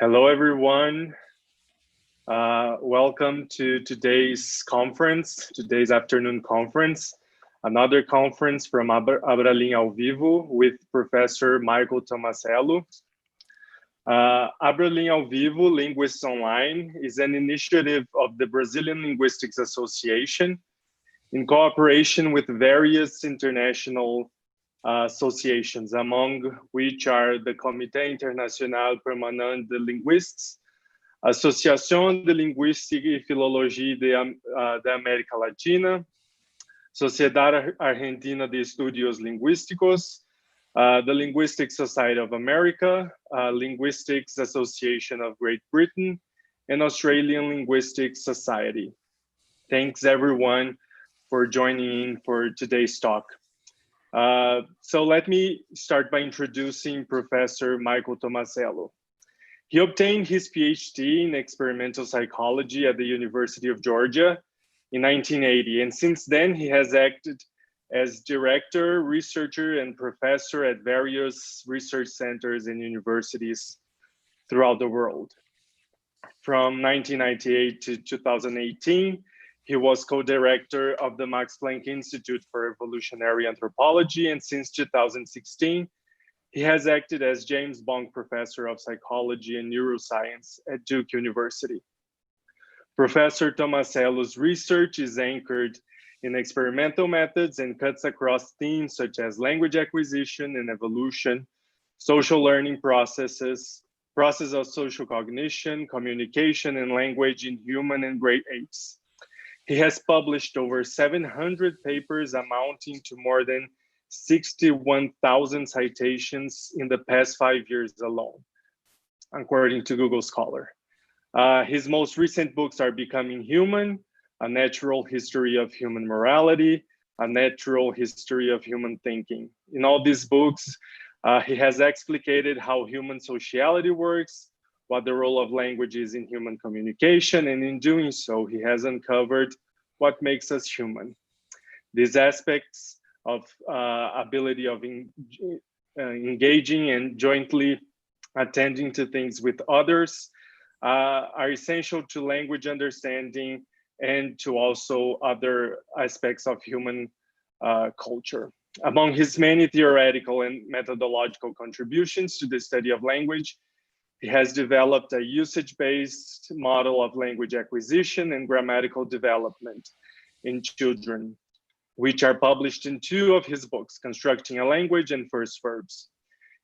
Hello, everyone. Welcome to today's conference, today's afternoon conference, another conference from Abralim ao Vivo with Professor Michael Tomasello. Abralim ao Vivo, Linguists Online, is an initiative of the Brazilian Linguistics Association in cooperation with various international associations, among which are the Comité Internacional Permanente de Linguistes, Associação de Linguística e Filologia da América Latina, Sociedade Argentina de Estudios Lingüísticos, the Linguistic Society of America, Linguistics Association of Great Britain, and Australian Linguistic Society. Thanks everyone for joining in for today's talk. So let me start by introducing Professor Michael Tomasello. He obtained his PhD in experimental psychology at the University of Georgia in 1980, and since then he has acted as director, researcher, and professor at various research centers and universities throughout the world. From 1998 to 2018, he was co-director of the Max Planck Institute for Evolutionary Anthropology, and since 2016, he has acted as James Bond Professor of Psychology and Neuroscience at Duke University. Professor Tomasello's research is anchored in experimental methods and cuts across themes such as language acquisition and evolution, social learning processes, process of social cognition, communication, and language in human and great apes. He has published over 700 papers amounting to more than 61,000 citations in the past 5 years alone, according to Google Scholar. His most recent books are Becoming Human, A Natural History of Human Morality, A Natural History of Human Thinking. In all these books, he has explicated how human sociality works, what the role of language is in human communication, and in doing so, he has uncovered what makes us human. These aspects of ability of engaging and jointly attending to things with others are essential to language understanding and to also other aspects of human culture. Among his many theoretical and methodological contributions to the study of language, he has developed a usage-based model of language acquisition and grammatical development in children, which are published in 2 of his books, Constructing a Language and First Verbs.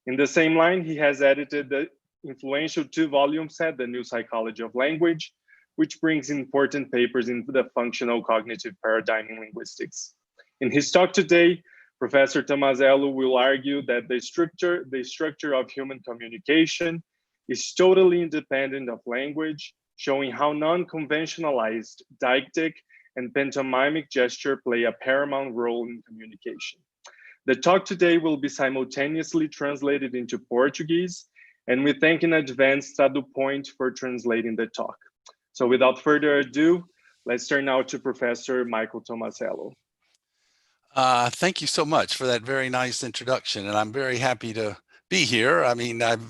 In the same line, he has edited the influential 2-volume set, The New Psychology of Language, which brings important papers into the functional cognitive paradigm in linguistics. In his talk today, Professor Tomasello will argue that the structure of human communication is totally independent of language, showing how non-conventionalized, deictic, and pantomimic gesture play a paramount role in communication. The talk today will be simultaneously translated into Portuguese, and we thank in advance Tadu Point for translating the talk. So without further ado, let's turn now to Professor Michael Tomasello. Thank you so much for that very nice introduction, and I'm very happy to be here. I mean, I've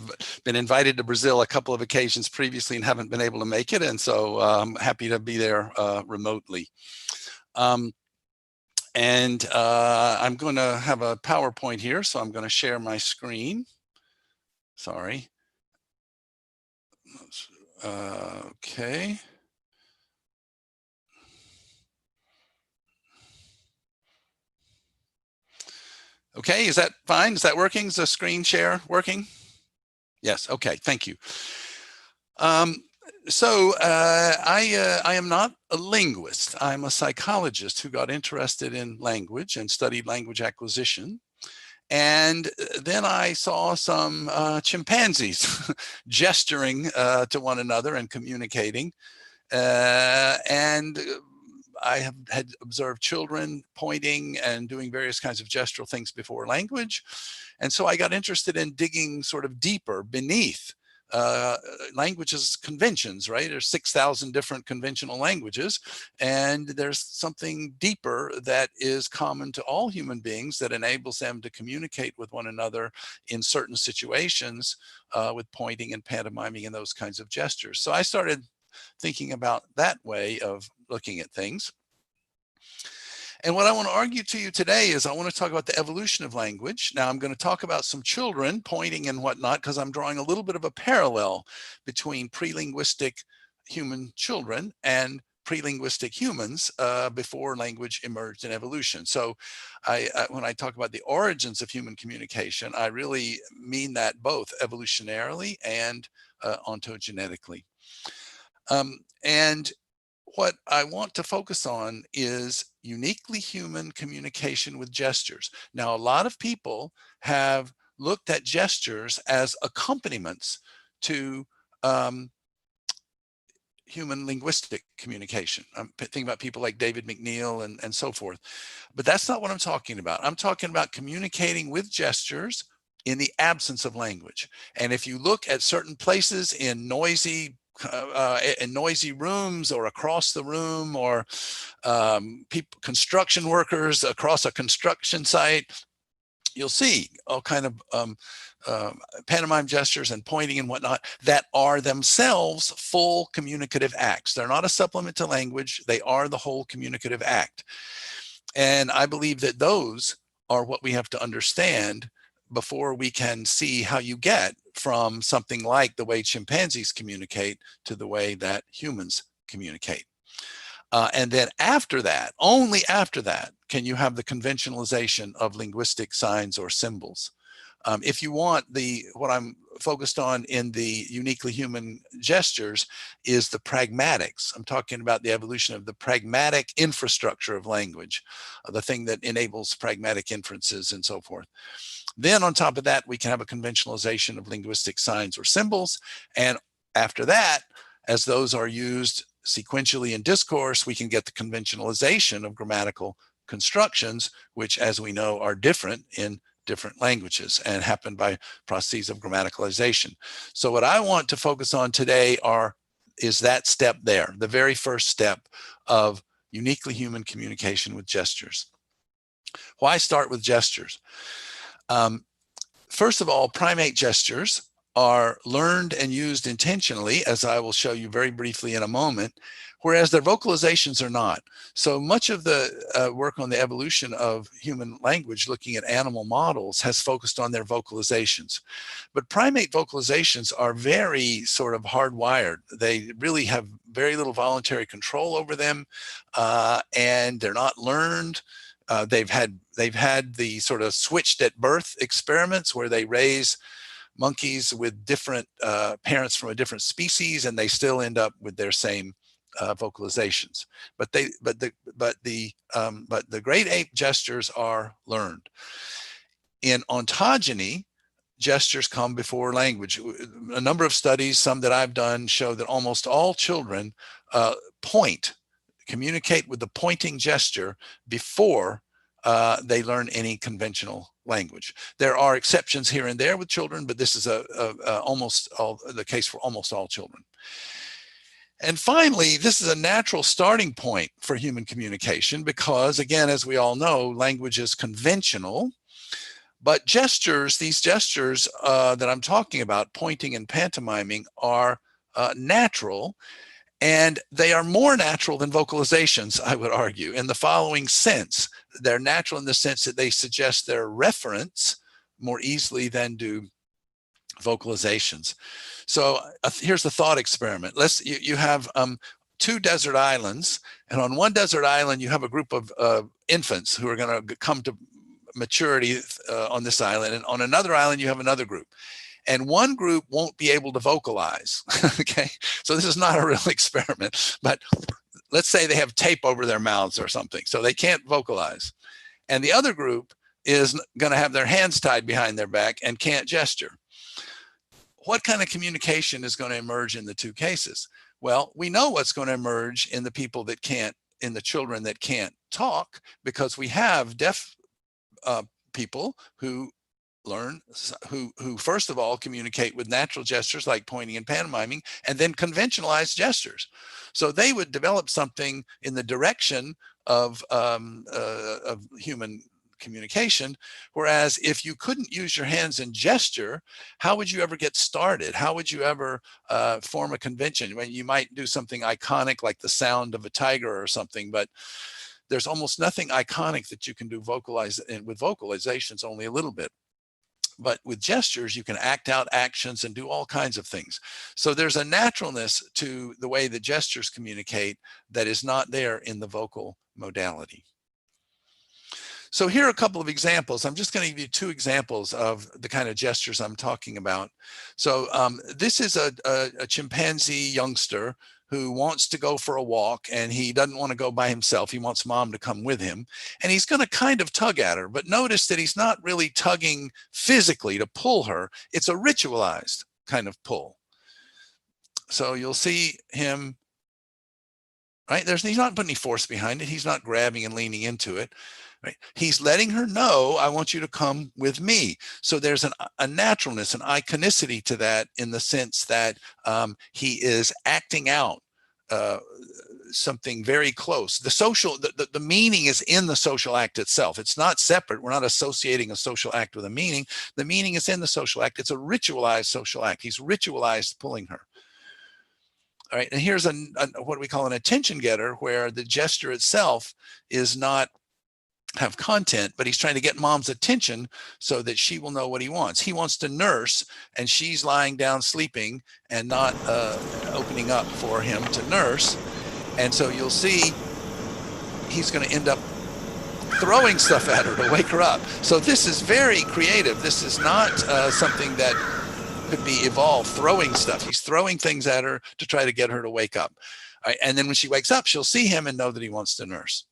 been invited to Brazil a couple of occasions previously and haven't been able to make it, and so I'm happy to be there remotely. I'm going to have a PowerPoint here, so I'm going to share my screen. Sorry. Okay. Okay, is that fine? Is that working? Is the screen share working? Yes, okay, thank you. I am not a linguist. I'm a psychologist who got interested in language and studied language acquisition. And then I saw some chimpanzees gesturing to one another and communicating. And I had observed children pointing and doing various kinds of gestural things before language. And so I got interested in digging sort of deeper beneath languages conventions, right? There's 6,000 different conventional languages, and there's something deeper that is common to all human beings that enables them to communicate with one another in certain situations with pointing and pantomiming and those kinds of gestures. So I started thinking about that way of looking at things. And what I want to argue to you today is I want to talk about the evolution of language. Now I'm going to talk about some children pointing and whatnot, because I'm drawing a little bit of a parallel between prelinguistic human children and prelinguistic humans before language emerged in evolution. So when I talk about the origins of human communication, I really mean that both evolutionarily and ontogenetically. And what I want to focus on is uniquely human communication with gestures. Now, a lot of people have looked at gestures as accompaniments to human linguistic communication. I'm thinking about people like David McNeil and so forth. But that's not what I'm talking about. I'm talking about communicating with gestures in the absence of language. And if you look at certain places in noisy rooms or across the room, or construction workers across a construction site, you'll see all kind of pantomime gestures and pointing and whatnot that are themselves full communicative acts. They're not a supplement to language. They are the whole communicative act. And I believe that those are what we have to understand before we can see how you get from something like the way chimpanzees communicate to the way that humans communicate. And then after that, only after that, can you have the conventionalization of linguistic signs or symbols. If you want what I'm focused on in the uniquely human gestures is the pragmatics. I'm talking about the evolution of the pragmatic infrastructure of language, the thing that enables pragmatic inferences and so forth. Then on top of that, we can have a conventionalization of linguistic signs or symbols. And after that, as those are used sequentially in discourse, we can get the conventionalization of grammatical constructions, which, as we know, are different in different languages and happen by processes of grammaticalization. So what I want to focus on today is that step there, the very first step of uniquely human communication with gestures. Why start with gestures? First of all, primate gestures are learned and used intentionally, as I will show you very briefly in a moment, whereas their vocalizations are not. So much of the work on the evolution of human language, looking at animal models, has focused on their vocalizations. But primate vocalizations are very sort of hardwired. They really have very little voluntary control over them, and they're not learned. They've had the sort of switched at birth experiments where they raise monkeys with different parents from a different species, and they still end up with their same vocalizations. But the great ape gestures are learned. In ontogeny, gestures come before language. A number of studies, some that I've done, show that almost all children communicate with the pointing gesture before they learn any conventional language. There are exceptions here and there with children, but this is almost the case for almost all children. And finally, this is a natural starting point for human communication because, again, as we all know, language is conventional, but gestures, these gestures that I'm talking about, pointing and pantomiming, are natural. And they are more natural than vocalizations, I would argue, in the following sense. They're natural in the sense that they suggest their reference more easily than do vocalizations. So here's the thought experiment. You have two desert islands, and on one desert island, you have a group of infants who are going to come to maturity on this island, and on another island, you have another group. And one group won't be able to vocalize, okay? So this is not a real experiment, but let's say they have tape over their mouths or something, so they can't vocalize. And the other group is gonna have their hands tied behind their back and can't gesture. What kind of communication is gonna emerge in the two cases? Well, we know what's gonna emerge in the people that can't, in the children that can't talk, because we have deaf people who learn, who first of all communicate with natural gestures like pointing and pantomiming, and then conventionalized gestures. So they would develop something in the direction of human communication. Whereas if you couldn't use your hands in gesture, how would you ever get started? How would you ever form a convention? When you might do something iconic like the sound of a tiger or something, but there's almost nothing iconic that you can do with vocalizations, only a little bit. But with gestures, you can act out actions and do all kinds of things. So there's a naturalness to the way the gestures communicate that is not there in the vocal modality. So here are a couple of examples. I'm just going to give you two examples of the kind of gestures I'm talking about. So this is a chimpanzee youngster who wants to go for a walk, and he doesn't want to go by himself. He wants mom to come with him, and he's going to kind of tug at her, but notice that he's not really tugging physically to pull her. It's a ritualized kind of pull. So you'll see him, right? He's not putting any force behind it. He's not grabbing and leaning into it. Right? He's letting her know, I want you to come with me. So there's a naturalness, an iconicity to that, in the sense that he is acting out something very close. The meaning is in the social act itself. It's not separate. We're not associating a social act with a meaning. The meaning is in the social act. It's a ritualized social act. He's ritualized pulling her. All right, and here's what we call an attention getter, where the gesture itself is not have content, but he's trying to get mom's attention so that she will know what he wants. He wants to nurse, and she's lying down sleeping and not opening up for him to nurse. And so you'll see he's going to end up throwing stuff at her to wake her up. So this is very creative. This is not something that could be evolved, throwing stuff. He's throwing things at her to try to get her to wake up. Right? And then when she wakes up, she'll see him and know that he wants to nurse.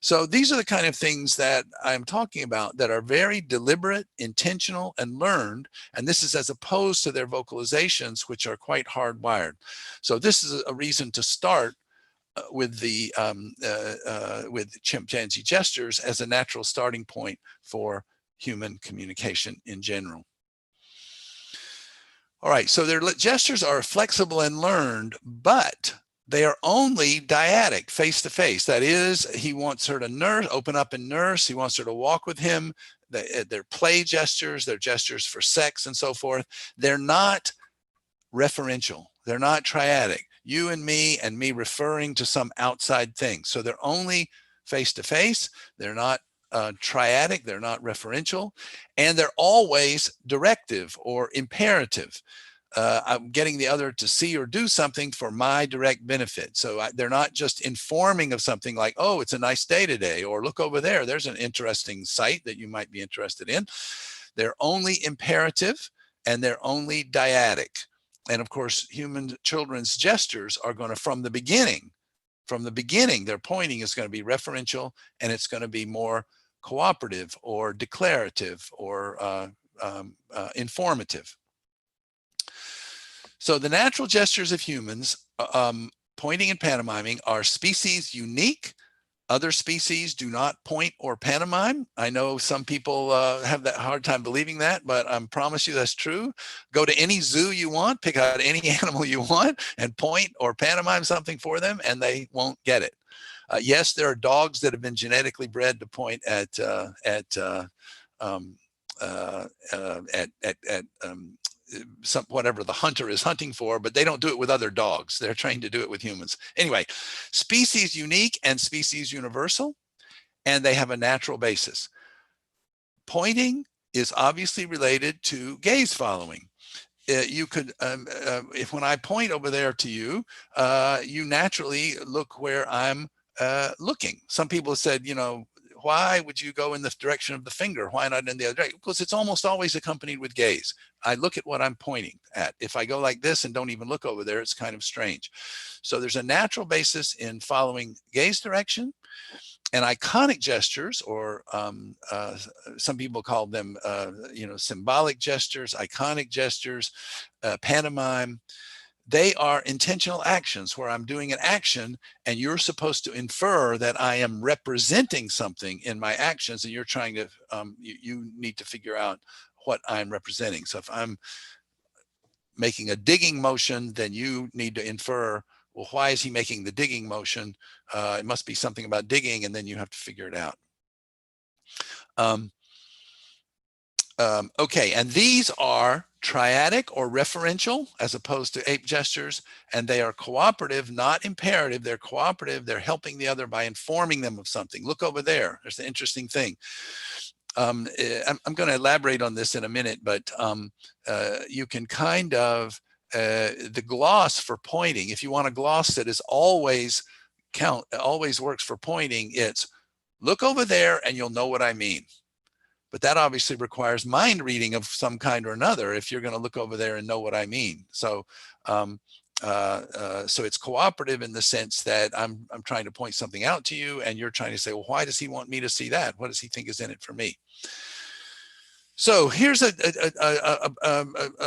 So these are the kind of things that I'm talking about that are very deliberate, intentional, and learned. And this is as opposed to their vocalizations, which are quite hardwired. So this is a reason to start with chimpanzee gestures as a natural starting point for human communication in general. All right, so their gestures are flexible and learned, but they are only dyadic, face-to-face. That is, he wants her to nurse, open up and nurse. He wants her to walk with him. They're play gestures. They're gestures for sex and so forth. They're not referential. They're not triadic. You and me referring to some outside thing. So they're only face-to-face. They're not triadic. They're not referential. And they're always directive or imperative. I'm getting the other to see or do something for my direct benefit. So they're not just informing of something like, oh, it's a nice day today, or look over there, there's an interesting site that you might be interested in. They're only imperative, and they're only dyadic. And of course, children's gestures are going to, from the beginning, their pointing is going to be referential, and it's going to be more cooperative or declarative or informative. So the natural gestures of humans, pointing and pantomiming, are species unique. Other species do not point or pantomime. I know some people have that hard time believing that, but I promise you that's true. Go to any zoo you want, pick out any animal you want, and point or pantomime something for them, and they won't get it. Yes, there are dogs that have been genetically bred to point at whatever the hunter is hunting for, but they don't do it with other dogs. They're trained to do it with humans. Anyway, species unique and species universal, and they have a natural basis. Pointing is obviously related to gaze following. You could, when I point over there to you, you naturally look where I'm looking. Some people have said, why would you go in the direction of the finger? Why not in the other direction? Because it's almost always accompanied with gaze. I look at what I'm pointing at. If I go like this and don't even look over there, it's kind of strange. So there's a natural basis in following gaze direction. And iconic gestures, or some people call them, symbolic gestures, iconic gestures, pantomime. They are intentional actions where I'm doing an action and you're supposed to infer that I am representing something in my actions, and you're trying to, you need to figure out what I'm representing. So if I'm making a digging motion, then you need to infer, well, why is he making the digging motion? It must be something about digging, and then you have to figure it out. Okay, and these are triadic or referential as opposed to ape gestures, and they are cooperative, not imperative. They're cooperative. They're helping the other by informing them of something. Look over there. There's the interesting thing. I'm going to elaborate on this in a minute, but you can kind of, the gloss for pointing, if you want a gloss that is always works for pointing, it's look over there and you'll know what I mean. But that obviously requires mind reading of some kind or another if you're going to look over there and know what I mean. So so it's cooperative in the sense that I'm trying to point something out to you, and you're trying to say, well, why does he want me to see that? What does he think is in it for me? So here's a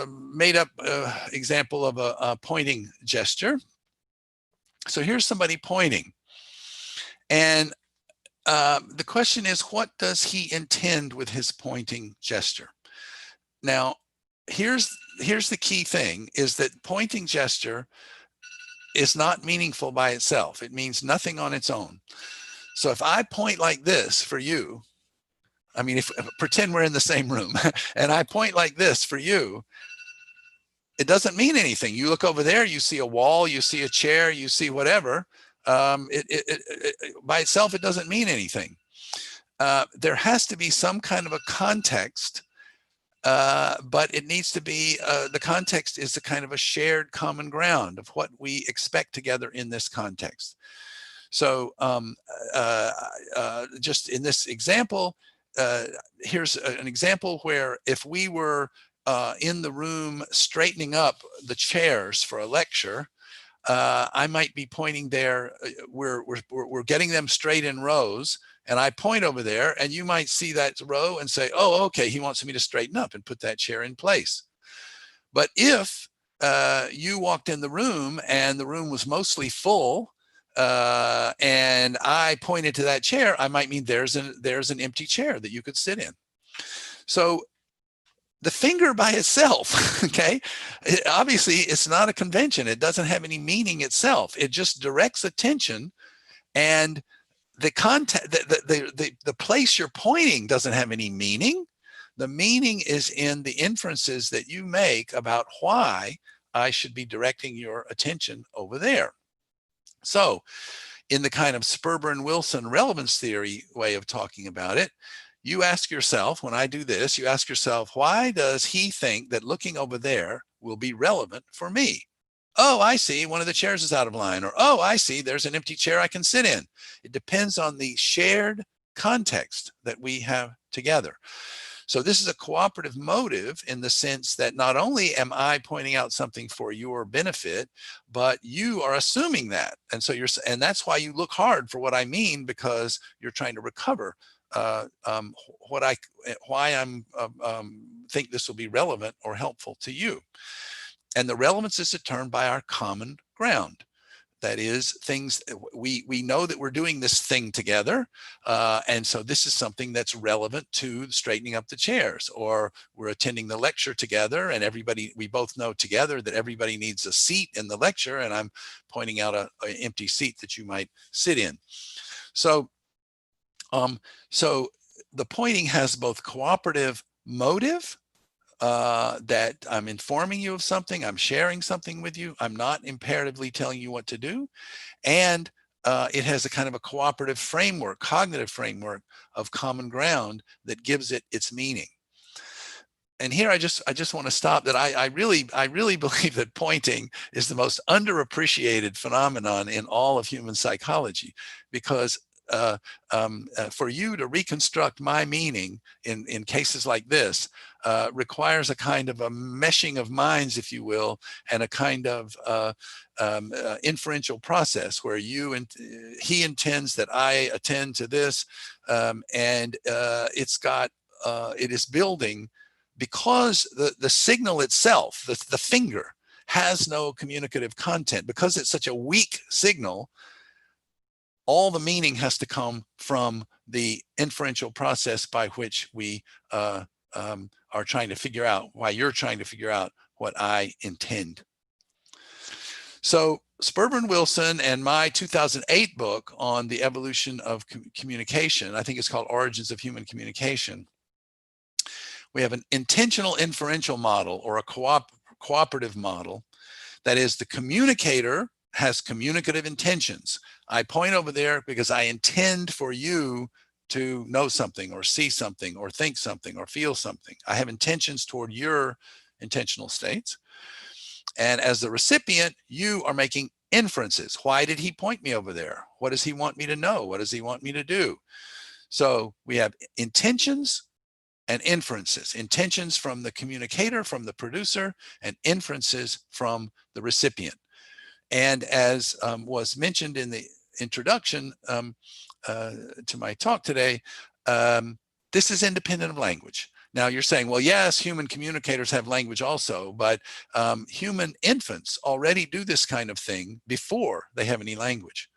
made up example of a pointing gesture. So here's somebody pointing, and the question is, what does he intend with his pointing gesture? Now, here's the key thing, is that pointing gesture is not meaningful by itself. It means nothing on its own. So if I point like this for you, I mean, if pretend we're in the same room and I point like this for you, it doesn't mean anything. You look over there, you see a wall, you see a chair, you see whatever. By itself, it doesn't mean anything. There has to be some kind of a context, but it needs to be, the context is a kind of a shared common ground of what we expect together in this context. So just in this example, here's an example where if we were in the room straightening up the chairs for a lecture, I might be pointing there. We're getting them straight in rows, and I point over there, and you might see that row and say, oh, okay, he wants me to straighten up and put that chair in place. But if you walked in the room and the room was mostly full, and I pointed to that chair, I might mean there's an empty chair that you could sit in. So the finger by itself, okay, obviously it's not a convention. It doesn't have any meaning itself. It just directs attention, and the content, the place you're pointing doesn't have any meaning. The meaning is in the inferences that you make about why I should be directing your attention over there. So in the kind of Sperber-Wilson relevance theory way of talking about it, you ask yourself, when I do this, you ask yourself, why does he think that looking over there will be relevant for me? Oh, I see, one of the chairs is out of line. Or, oh, I see, there's an empty chair I can sit in. It depends on the shared context that we have together. So this is a cooperative motive in the sense that not only am I pointing out something for your benefit, but you are assuming that. And so and that's why you look hard for what I mean, because you're trying to recover why I'm think this will be relevant or helpful to you. And the relevance is determined by our common ground. That is, things we know that we're doing this thing together, and so this is something that's relevant to straightening up the chairs, or we're attending the lecture together, and we both know together that everybody needs a seat in the lecture, and I'm pointing out an empty seat that you might sit in. So so the pointing has both cooperative motive, that I'm informing you of something, I'm sharing something with you, I'm not imperatively telling you what to do, and it has a kind of a cooperative framework, cognitive framework of common ground that gives it its meaning. And here I just want to stop that I really believe that pointing is the most underappreciated phenomenon in all of human psychology, because for you to reconstruct my meaning in cases like this requires a kind of a meshing of minds, if you will, and a kind of inferential process where he intends that I attend to this, and it is building, because the signal itself, the finger, has no communicative content, because it's such a weak signal. All the meaning has to come from the inferential process by which we are trying to figure out, why you're trying to figure out what I intend. So Sperber Wilson and my 2008 book on the evolution of communication, I think it's called Origins of Human Communication. We have an intentional inferential model, or a cooperative model. That is, the communicator has communicative intentions. I point over there because I intend for you to know something or see something or think something or feel something. I have intentions toward your intentional states. And as the recipient, you are making inferences. Why did he point me over there? What does he want me to know? What does he want me to do? So we have intentions and inferences. Intentions from the communicator, from the producer, and inferences from the recipient. And as was mentioned in the introduction to my talk today, this is independent of language. Now you're saying, well, yes, human communicators have language also, but human infants already do this kind of thing before they have any language.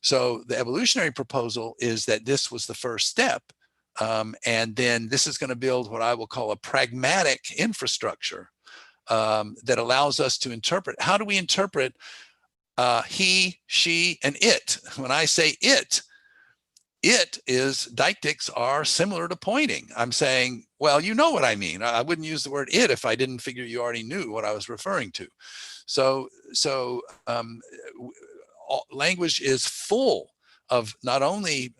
So the evolutionary proposal is that this was the first step. And then this is going to build what I will call a pragmatic infrastructure that allows us to interpret. How do we interpret he, she, and it? When I say it is, deictics are similar to pointing. I'm saying, well, you know what I mean. I wouldn't use the word it if I didn't figure you already knew what I was referring to. So language is full of not only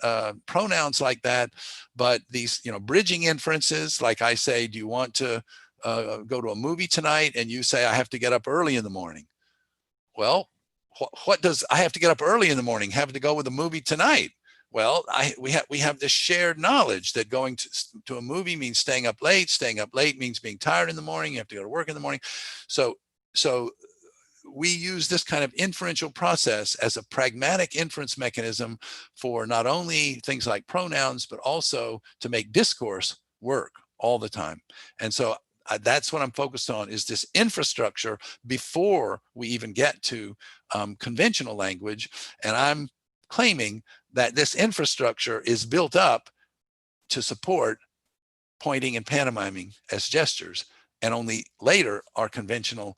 pronouns like that, but these, bridging inferences. Like I say, do you want to go to a movie tonight? And you say, I have to get up early in the morning. Well, what does I have to get up early in the morning have to go with a movie tonight? Well, we have this shared knowledge that going to a movie means staying up late. Staying up late means being tired in the morning. You have to go to work in the morning. So we use this kind of inferential process as a pragmatic inference mechanism for not only things like pronouns, but also to make discourse work all the time. And so that's what I'm focused on, is this infrastructure before we even get to conventional language. And I'm claiming that this infrastructure is built up to support pointing and pantomiming as gestures, and only later are conventional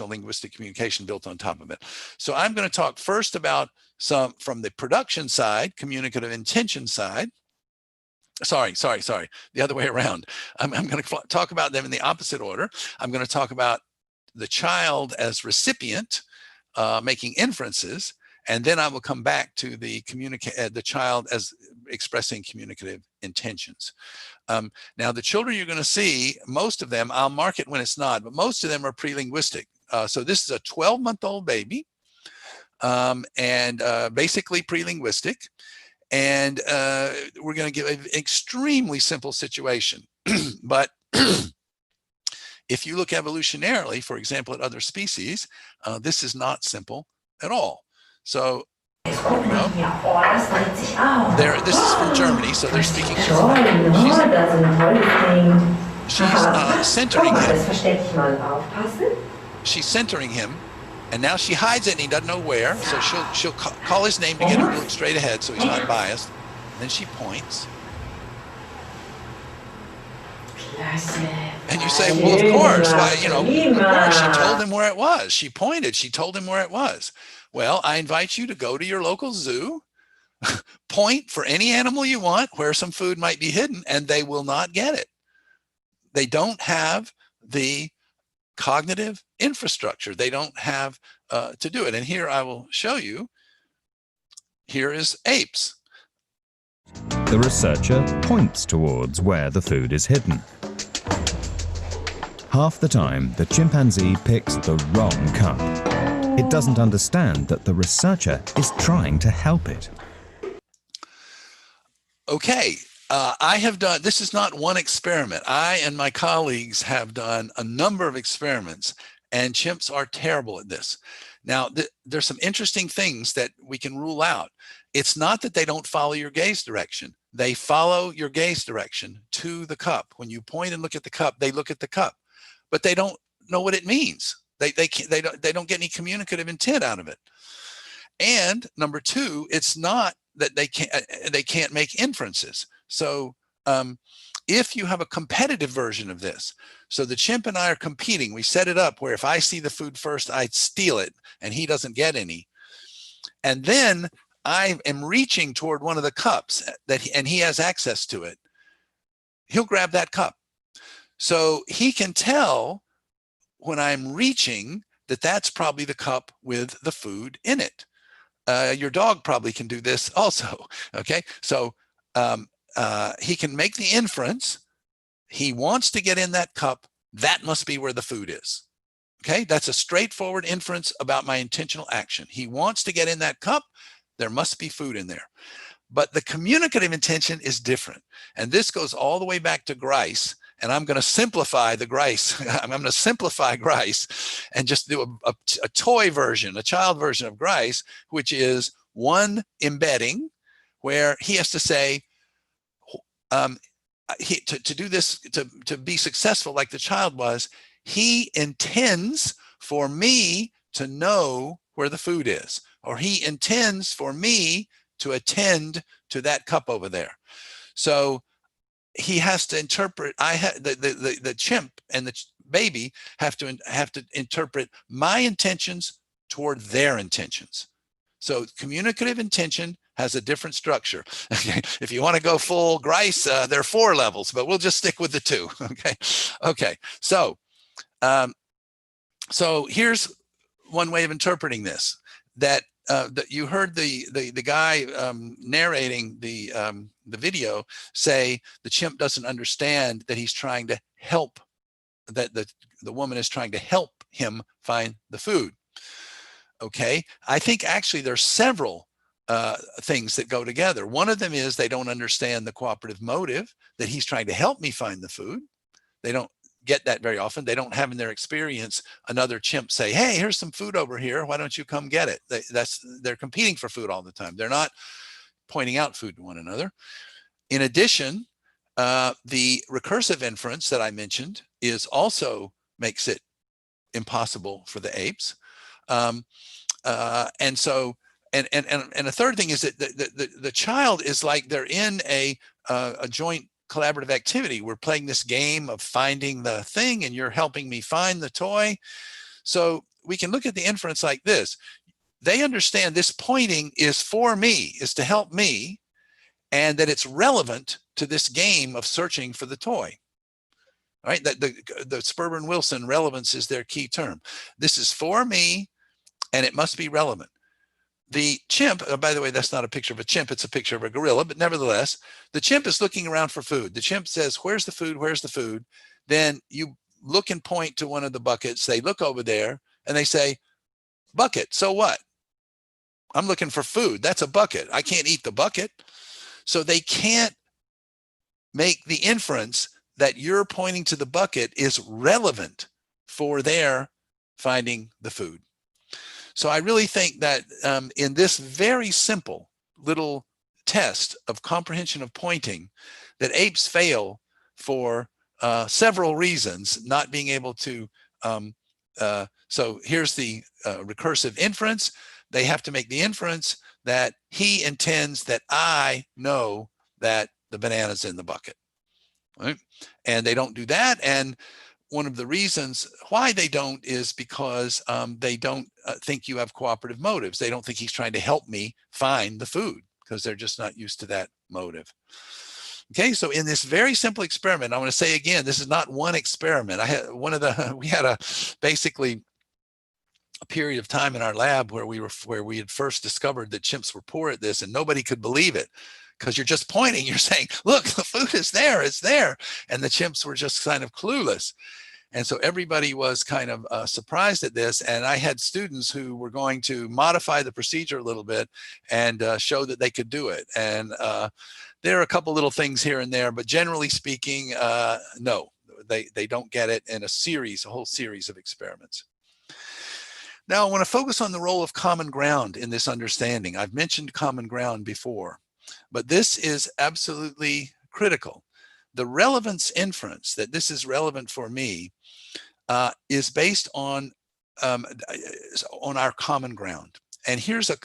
linguistic communication built on top of it. So I'm going to talk first about some from the production side, communicative intention side. Sorry, the other way around. I'm going to talk about them in the opposite order. I'm going to talk about the child as recipient, making inferences, and then I will come back to the child as expressing communicative intentions. Now, the children you're going to see, most of them, I'll mark it when it's not, but most of them are prelinguistic. So this is a 12-month-old baby, and basically prelinguistic. And we're going to give an extremely simple situation. But if you look evolutionarily, for example, at other species, this is not simple at all. So here we go. This is from Germany, so they're speaking German. She's centering him. She's centering him, and now she hides it, and he doesn't know where. So she'll call his name to get him to look straight ahead, so he's not biased. And then she points. And you say, well, of course, of course, she told him where it was. She pointed, she told him where it was. Well, I invite you to go to your local zoo, point for any animal you want where some food might be hidden, and they will not get it. They don't have the cognitive infrastructure. They don't have to do it. And here I will show you. Here is apes. The researcher points towards where the food is hidden. Half the time, the chimpanzee picks the wrong cup. It doesn't understand that the researcher is trying to help it. Okay, I have done, this is not one experiment. I and my colleagues have done a number of experiments, and chimps are terrible at this. Now, there's some interesting things that we can rule out. It's not that they don't follow your gaze direction. They follow your gaze direction to the cup. When you point and look at the cup, they look at the cup, but they don't know what it means. They don't get any communicative intent out of it. And number two, it's not that they can't make inferences. So if you have a competitive version of this, so the chimp and I are competing, we set it up where if I see the food first, I steal it and he doesn't get any. And then I am reaching toward one of the cups and he has access to it. He'll grab that cup. So he can tell when I'm reaching that that's probably the cup with the food in it. Your dog probably can do this also. Okay, so he can make the inference. He wants to get in that cup. That must be where the food is. Okay, that's a straightforward inference about my intentional action. He wants to get in that cup. There must be food in there. But the communicative intention is different. And this goes all the way back to Grice. And I'm going to simplify the Grice. I'm going to simplify Grice and just do a toy version, a child version of Grice, which is one embedding where he has to say, to do this, to be successful like the child was, he intends for me to know where the food is, or he intends for me to attend to that cup over there. So he has to interpret, the chimp and the baby have to interpret my intentions toward their intentions. So communicative intention has a different structure. If you want to go full Grice, there are 4 levels, but we'll just stick with the 2. Okay. So here's one way of interpreting this. That you heard the guy narrating the video say the chimp doesn't understand that he's trying to help, that the woman is trying to help him find the food. Okay, I think actually there's several things that go together. One of them is they don't understand the cooperative motive, that he's trying to help me find the food. They don't get that very often. They don't have in their experience another chimp say, hey, here's some food over here, why don't you come get it? They're competing for food all the time. They're not pointing out food to one another. In addition, the recursive inference that I mentioned is also makes it impossible for the apes. And a third thing is that the child is like they're in a joint collaborative activity. We're playing this game of finding the thing and you're helping me find the toy. So we can look at the inference like this. They understand this pointing is for me, is to help me, and that it's relevant to this game of searching for the toy. All right, that the Sperber and Wilson relevance is their key term. This is for me and it must be relevant. The chimp, by the way, that's not a picture of a chimp, it's a picture of a gorilla, but nevertheless, the chimp is looking around for food. The chimp says, where's the food? Where's the food? Then you look and point to one of the buckets. They look over there and they say, bucket, so what? I'm looking for food. That's a bucket. I can't eat the bucket. So they can't make the inference that you're pointing to the bucket is relevant for their finding the food. So I really think that in this very simple little test of comprehension of pointing, that apes fail for several reasons, not being able to, so here's the recursive inference. They have to make the inference that he intends that I know that the banana's in the bucket, right? And they don't do that. And one of the reasons why they don't is because they don't think you have cooperative motives. They don't think he's trying to help me find the food because they're just not used to that motive. Okay, so in this very simple experiment, I want to say again, this is not one experiment. We had basically a period of time in our lab where we had first discovered that chimps were poor at this, and nobody could believe it. Because you're just pointing, you're saying, look, the food is there, it's there. And the chimps were just kind of clueless. And so everybody was kind of surprised at this. And I had students who were going to modify the procedure a little bit and show that they could do it. And there are a couple little things here and there, but generally speaking, no, they don't get it in a whole series of experiments. Now I want to focus on the role of common ground in this understanding. I've mentioned common ground before, but this is absolutely critical. The relevance inference that this is relevant for me is based on our common ground. And here's a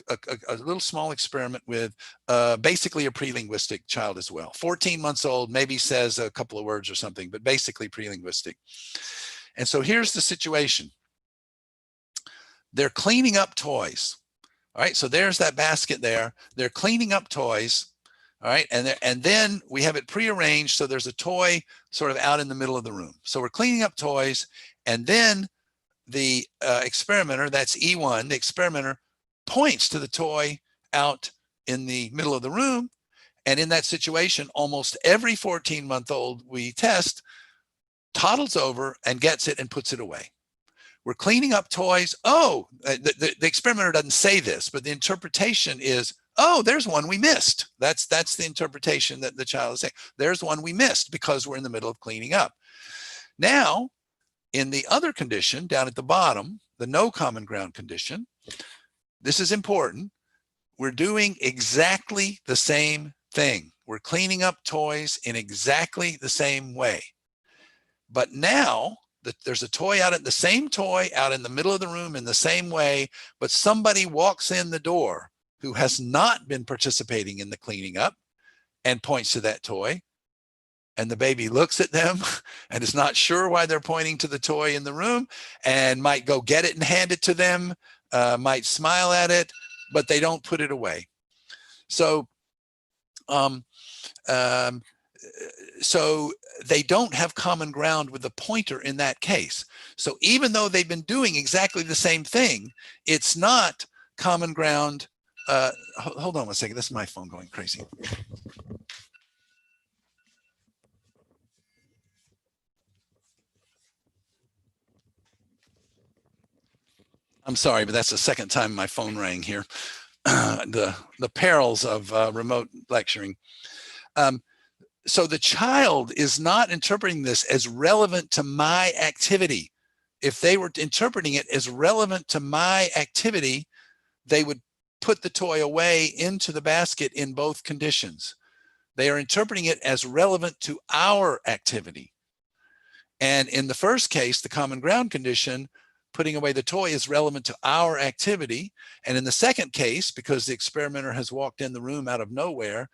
little small experiment with basically a prelinguistic child as well. 14 months old, maybe says a couple of words or something, but basically prelinguistic. And so here's the situation. They're cleaning up toys. All right, so there's that basket there. They're cleaning up toys. All right, and then we have it prearranged so there's a toy sort of out in the middle of the room. So we're cleaning up toys, and then the experimenter, that's E1, the experimenter points to the toy out in the middle of the room. And in that situation, almost every 14-month-old we test toddles over and gets it and puts it away. We're cleaning up toys. Oh, the experimenter doesn't say this, but the interpretation is, oh, there's one we missed. That's the interpretation that the child is saying. There's one we missed because we're in the middle of cleaning up. Now, in the other condition down at the bottom, the no common ground condition, this is important. We're doing exactly the same thing. We're cleaning up toys in exactly the same way. But now there's a toy out, the same toy out in the middle of the room in the same way, but somebody walks in the door who has not been participating in the cleaning up and points to that toy. And the baby looks at them and is not sure why they're pointing to the toy in the room and might go get it and hand it to them, might smile at it, but they don't put it away. So, so they don't have common ground with the pointer in that case. So even though they've been doing exactly the same thing, it's not common ground. Hold on one second. This is my phone going crazy. I'm sorry, but that's the second time my phone rang here. The perils of remote lecturing. So the child is not interpreting this as relevant to my activity. If they were interpreting it as relevant to my activity, they would put the toy away into the basket in both conditions. They are interpreting it as relevant to our activity. And in the first case, the common ground condition, putting away the toy is relevant to our activity. And in the second case, because the experimenter has walked in the room out of nowhere,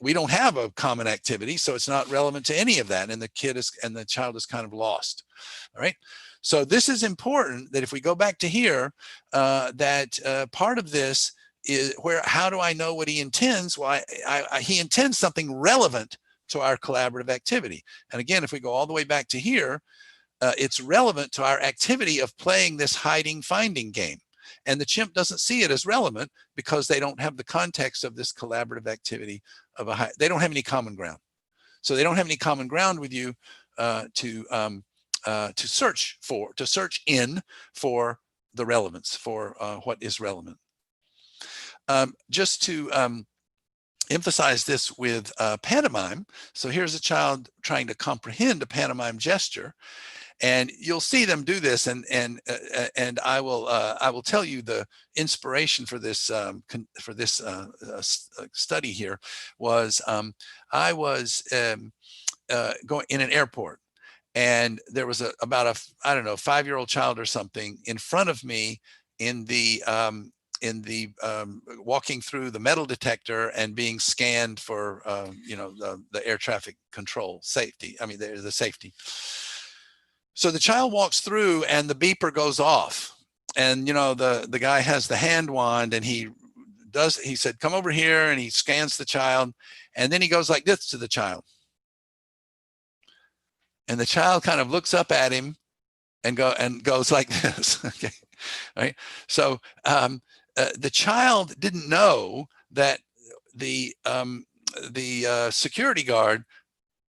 we don't have a common activity, so it's not relevant to any of that, and the child is kind of lost. All right. So this is important that if we go back to here, that part of this is how do I know what he intends? Well, he intends something relevant to our collaborative activity. And again, if we go all the way back to here, it's relevant to our activity of playing this hiding finding game. And the chimp doesn't see it as relevant because they don't have the context of this collaborative activity of they don't have any common ground. So they don't have any common ground with you to search in for the relevance, for what is relevant. Just to emphasize this with pantomime. So here's a child trying to comprehend a pantomime gesture. And you'll see them do this, and I will tell you the inspiration for this study here was I was going in an airport, and there was about a 5-year-old child or something in front of me in the walking through the metal detector and being scanned for the air traffic control safety. I mean the safety. So the child walks through and the beeper goes off, and the guy has the hand wand, and he said, come over here, and he scans the child, and then he goes like this to the child. And the child kind of looks up at him and goes like this. Okay. Right. So the child didn't know that the security guard,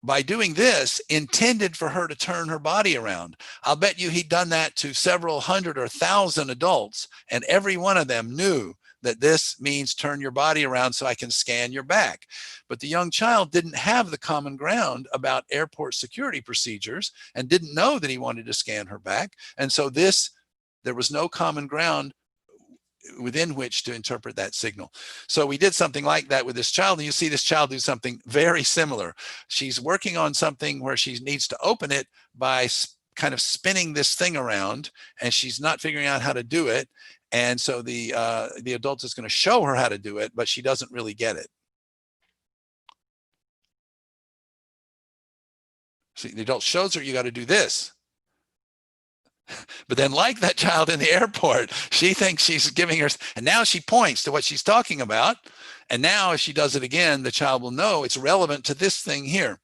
by doing this, intended for her to turn her body around. I'll bet you he'd done that to several hundred or 1,000 adults, and every one of them knew that this means turn your body around so I can scan your back. But the young child didn't have the common ground about airport security procedures and didn't know that he wanted to scan her back. And so there was no common ground within which to interpret that signal. So we did something like that with this child, and you see this child do something very similar. She's working on something where she needs to open it by kind of spinning this thing around, and she's not figuring out how to do it. And so the adult is going to show her how to do it, but she doesn't really get it. See, the adult shows her, you got to do this. But then, like that child in the airport, she thinks she's giving her, and now she points to what she's talking about. And now if she does it again, the child will know it's relevant to this thing here.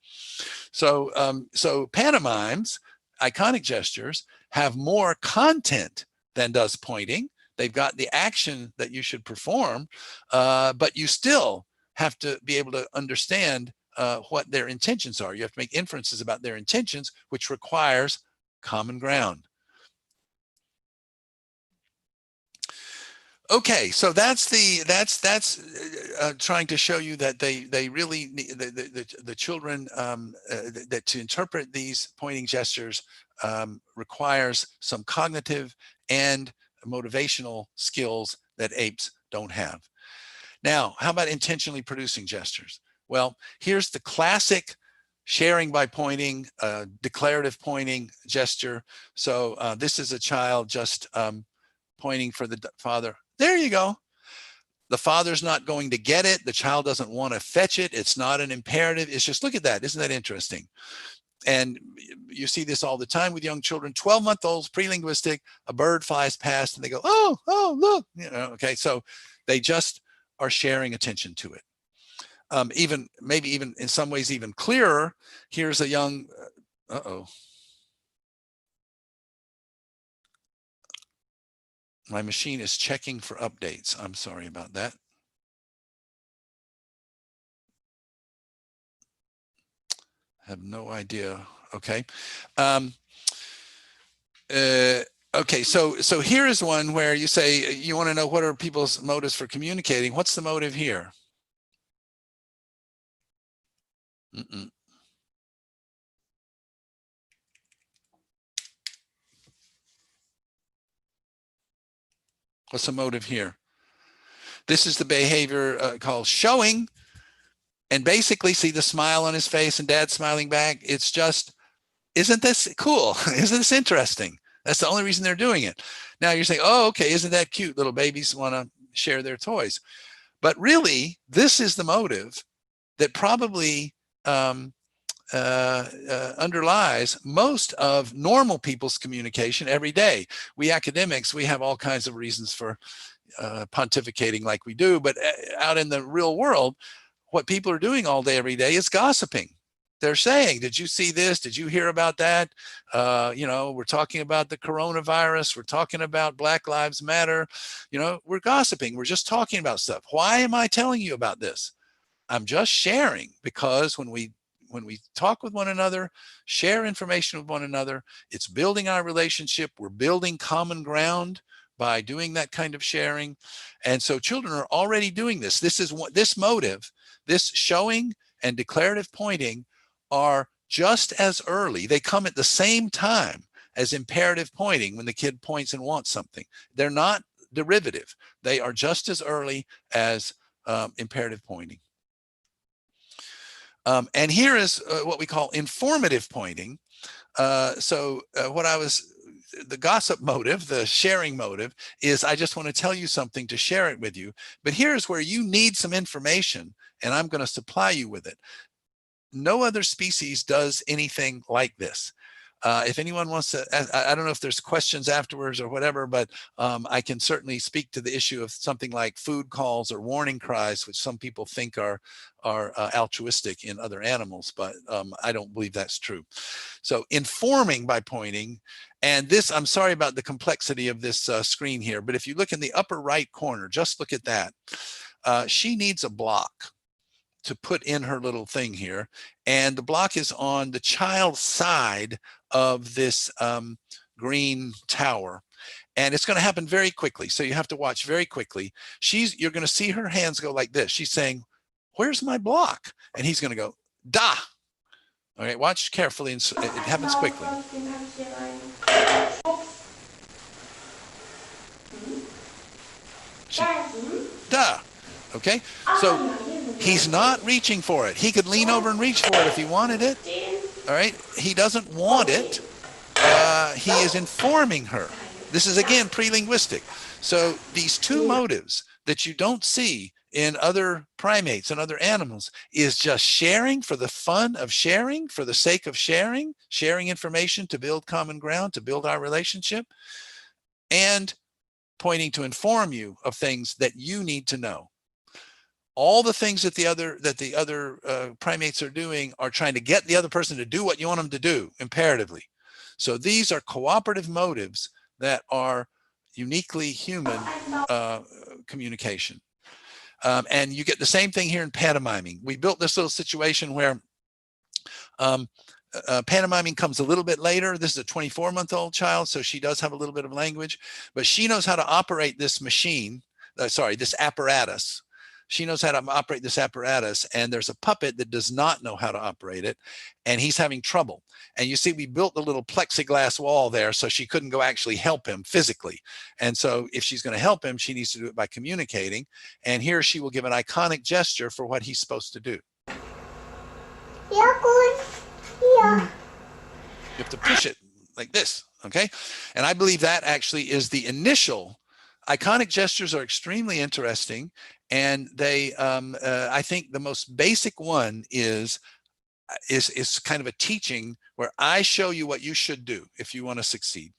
So, so pantomimes, iconic gestures, have more content than does pointing. They've got the action that you should perform, but you still have to be able to understand what their intentions are. You have to make inferences about their intentions, which requires common ground. Okay, so that's trying to show you that they really need, the children that to interpret these pointing gestures requires some cognitive and motivational skills that apes don't have. Now, how about intentionally producing gestures? Well, here's the classic sharing by pointing, declarative pointing gesture. So this is a child just pointing for the father. There you go. The father's not going to get it. The child doesn't want to fetch it. It's not an imperative. It's just, look at that. Isn't that interesting? And you see this all the time with young children, 12-month-olds, prelinguistic, a bird flies past and they go, oh, oh, look, you know, okay. So they just are sharing attention to it. Even maybe even in some ways even clearer, here's a young, my machine is checking for updates. I'm sorry about that. I have no idea. Okay. Okay, so here is one where you say you want to know what are people's motives for communicating. What's the motive here? What's the motive here? This is the behavior called showing. And basically, see the smile on his face and dad smiling back. It's just, isn't this cool? Isn't this interesting? That's the only reason they're doing it. Now you're saying, oh, okay, isn't that cute? Little babies want to share their toys. But really, this is the motive that probably underlies most of normal people's communication every day. We academics, we have all kinds of reasons for pontificating like we do, but out in the real world, what people are doing all day, every day is gossiping. They're saying, did you see this? Did you hear about that? You know, we're talking about the coronavirus. We're talking about Black Lives Matter. You know, we're gossiping. We're just talking about stuff. Why am I telling you about this? I'm just sharing, because when we talk with one another, share information with one another, it's building our relationship. We're building common ground by doing that kind of sharing. And so children are already doing this. This is what this motive, this showing and declarative pointing are just as early. They come at the same time as imperative pointing when the kid points and wants something. They're not derivative. They are just as early as imperative pointing. And here is what we call informative pointing. The gossip motive, the sharing motive, is I just want to tell you something to share it with you. But here's where you need some information, and I'm going to supply you with it. No other species does anything like this. If anyone wants to, I don't know if there's questions afterwards or whatever, but I can certainly speak to the issue of something like food calls or warning cries, which some people think are altruistic in other animals, but I don't believe that's true. So informing by pointing, and this, I'm sorry about the complexity of this screen here, but if you look in the upper right corner, just look at that. She needs a block to put in her little thing here. And the block is on the child's side of this green tower. And it's going to happen very quickly. So you have to watch very quickly. You're going to see her hands go like this. She's saying, where's my block? And he's going to go, da. All right, watch carefully. And it happens quickly. Da. Okay, so he's not reaching for it. He could lean over and reach for it if he wanted it. All right, he doesn't want it. He is informing her. This is again prelinguistic. So these two motives that you don't see in other primates and other animals is just sharing for the fun of sharing, for the sake of sharing, sharing information to build common ground, to build our relationship, and pointing to inform you of things that you need to know. All the things that the other primates are doing are trying to get the other person to do what you want them to do imperatively. So these are cooperative motives that are uniquely human communication. And you get the same thing here in pantomiming. We built this little situation where pantomiming comes a little bit later. This is a 24-month-old child, so she does have a little bit of language, but she knows how to operate this machine, this apparatus. She knows how to operate this apparatus, and there's a puppet that does not know how to operate it, and he's having trouble. And you see, we built a little plexiglass wall there so she couldn't go actually help him physically. And so if she's going to help him, she needs to do it by communicating. And here she will give an iconic gesture for what he's supposed to do. You have to push it like this, okay? And I believe that actually is the initial. Iconic gestures are extremely interesting, and they, I think the most basic one is kind of a teaching where I show you what you should do if you want to succeed.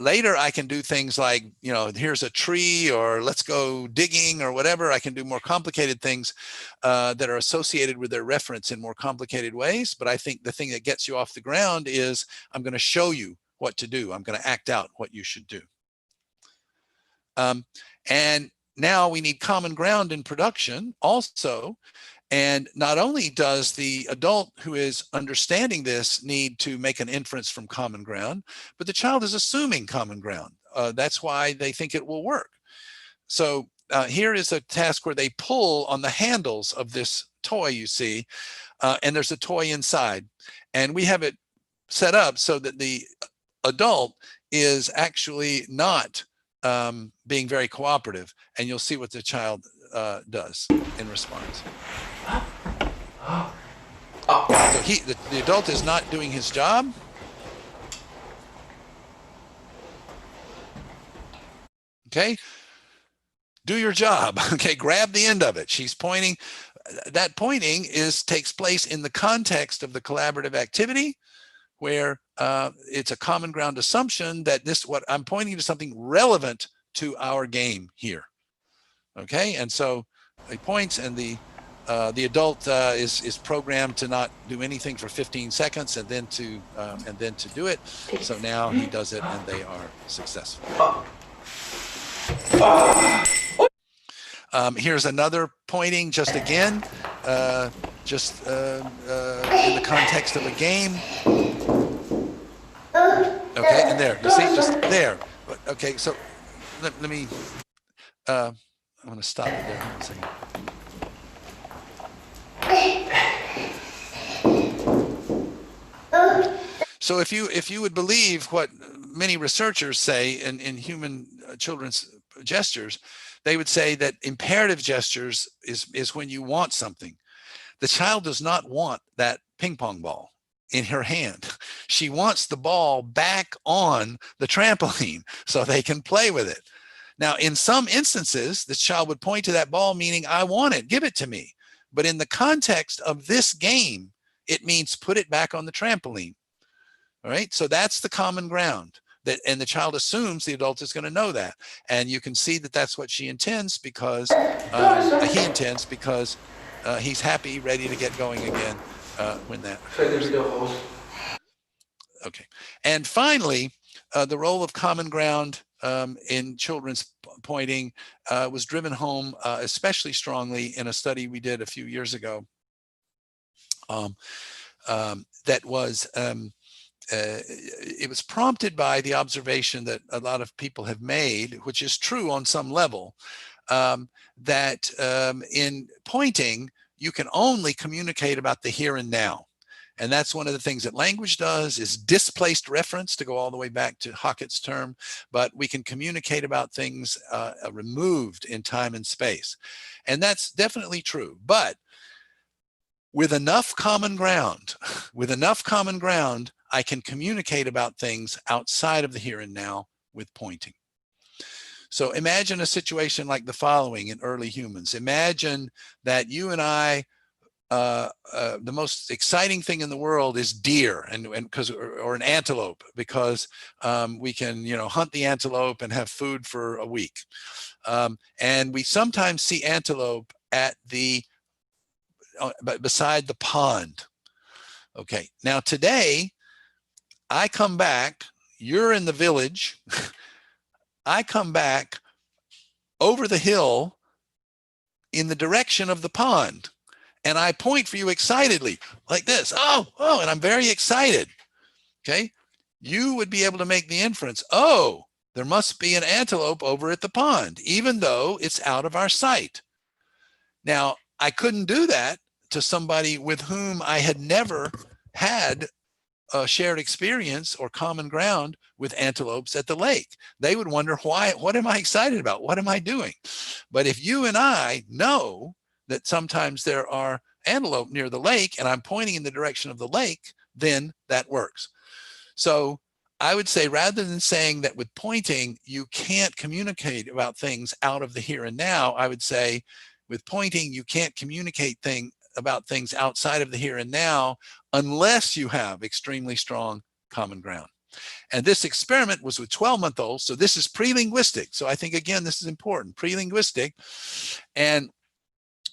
Later, I can do things like, you know, here's a tree, or let's go digging, or whatever. I can do more complicated things that are associated with their reference in more complicated ways. But I think the thing that gets you off the ground is I'm going to show you what to do. I'm going to act out what you should do. And now we need common ground in production also. And not only does the adult who is understanding this need to make an inference from common ground, but the child is assuming common ground. That's why they think it will work. So here is a task where they pull on the handles of this toy you see, and there's a toy inside. And we have it set up so that the adult is actually not being very cooperative, and you'll see what the child does in response. So the adult is not doing his job. Okay, do your job. Okay, grab the end of it. She's pointing. That pointing takes place in the context of the collaborative activity, where it's a common ground assumption that what I'm pointing to something relevant to our game here. Okay, and so he points, and the adult is programmed to not do anything for 15 seconds and then to do it. So now he does it, and they are successful. Here's another pointing, just again, in the context of a game. Okay, and there, you see, just there. Okay, so let me, I'm going to stop it there. One second. So if you would believe what many researchers say in human children's gestures, they would say that imperative gestures is when you want something. The child does not want that ping pong ball in her hand. She wants the ball back on the trampoline so they can play with it. Now, in some instances, the child would point to that ball, meaning, I want it, give it to me. But in the context of this game, it means put it back on the trampoline. All right, so that's the common ground. And the child assumes the adult is going to know that. And you can see that that's what she intends, because he intends, because he's happy, ready to get going again when that occurs. Okay, and finally, the role of common ground in children's pointing was driven home especially strongly in a study we did a few years ago that was it was prompted by the observation that a lot of people have made, which is true on some level, that in pointing, you can only communicate about the here and now. And that's one of the things that language does, is displaced reference, to go all the way back to Hockett's term, but we can communicate about things removed in time and space. And that's definitely true. But with enough common ground, I can communicate about things outside of the here and now with pointing. So imagine a situation like the following in early humans. Imagine that you and I, the most exciting thing in the world is deer, and because or an antelope, because we can hunt the antelope and have food for a week. And we sometimes see antelope at the beside the pond. Okay, now today I come back, you're in the village, I come back over the hill in the direction of the pond, and I point for you excitedly like this. Oh, and I'm very excited. Okay, you would be able to make the inference, oh, there must be an antelope over at the pond, even though it's out of our sight. Now, I couldn't do that to somebody with whom I had never had a shared experience or common ground with antelopes at the lake. They would wonder, why, what am I excited about? What am I doing? But if you and I know that sometimes there are antelope near the lake and I'm pointing in the direction of the lake, then that works. So I would say, rather than saying that with pointing, you can't communicate about things out of the here and now, I would say with pointing, you can't communicate about things outside of the here and now unless you have extremely strong common ground. And this experiment was with 12-month-olds. So this is prelinguistic. So I think, again, this is important, prelinguistic. And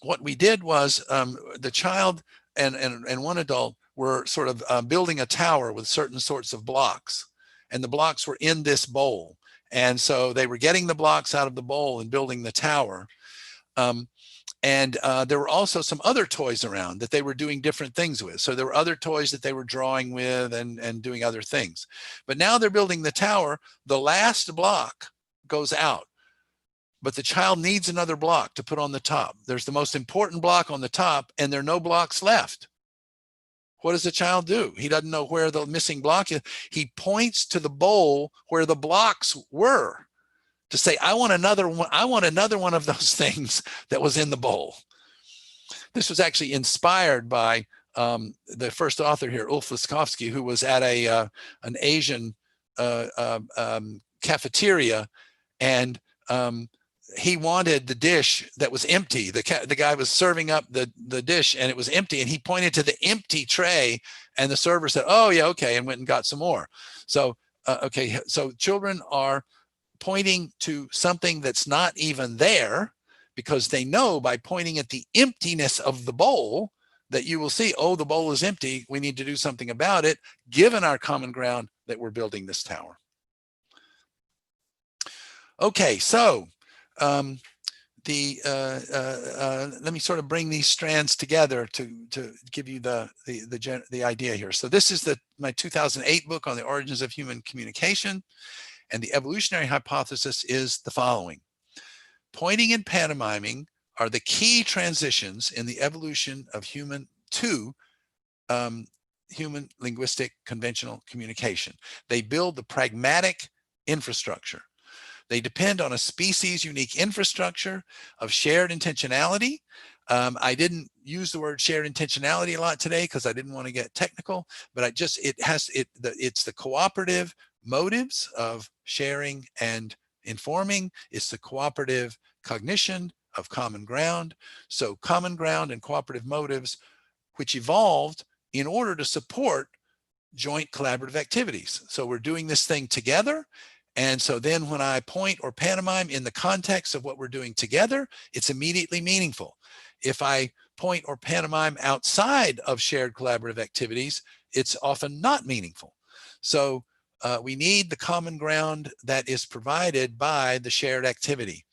what we did was the child and one adult were sort of building a tower with certain sorts of blocks. And the blocks were in this bowl. And so they were getting the blocks out of the bowl and building the tower. And there were also some other toys around that they were doing different things with. So there were other toys that they were drawing with and doing other things. But now they're building the tower. The last block goes out, but the child needs another block to put on the top. There's the most important block on the top, and there are no blocks left. What does the child do? He doesn't know where the missing block is. He points to the bowl where the blocks were, to say, I want another one. I want another one of those things that was in the bowl. This was actually inspired by the first author here, Ulf Laskowski, who was at an Asian cafeteria, and he wanted the dish that was empty. The guy was serving up the dish and it was empty, and he pointed to the empty tray, and the server said, oh yeah, okay, and went and got some more. So okay, so children are pointing to something that's not even there, because they know by pointing at the emptiness of the bowl that you will see, oh, the bowl is empty, we need to do something about it, given our common ground that we're building this tower. Okay, so let me sort of bring these strands together to give you the idea here. So this is my 2008 book on the origins of human communication. And the evolutionary hypothesis is the following. Pointing and pantomiming are the key transitions in the evolution of human linguistic conventional communication. They build the pragmatic infrastructure. They depend on a species unique infrastructure of shared intentionality. I didn't use the word shared intentionality a lot today because I didn't want to get technical, but it's the cooperative motives of sharing and informing. It's the cooperative cognition of common ground. So common ground and cooperative motives, which evolved in order to support joint collaborative activities. So we're doing this thing together. And so then when I point or pantomime in the context of what we're doing together, it's immediately meaningful. If I point or pantomime outside of shared collaborative activities, it's often not meaningful. So we need the common ground that is provided by the shared activity.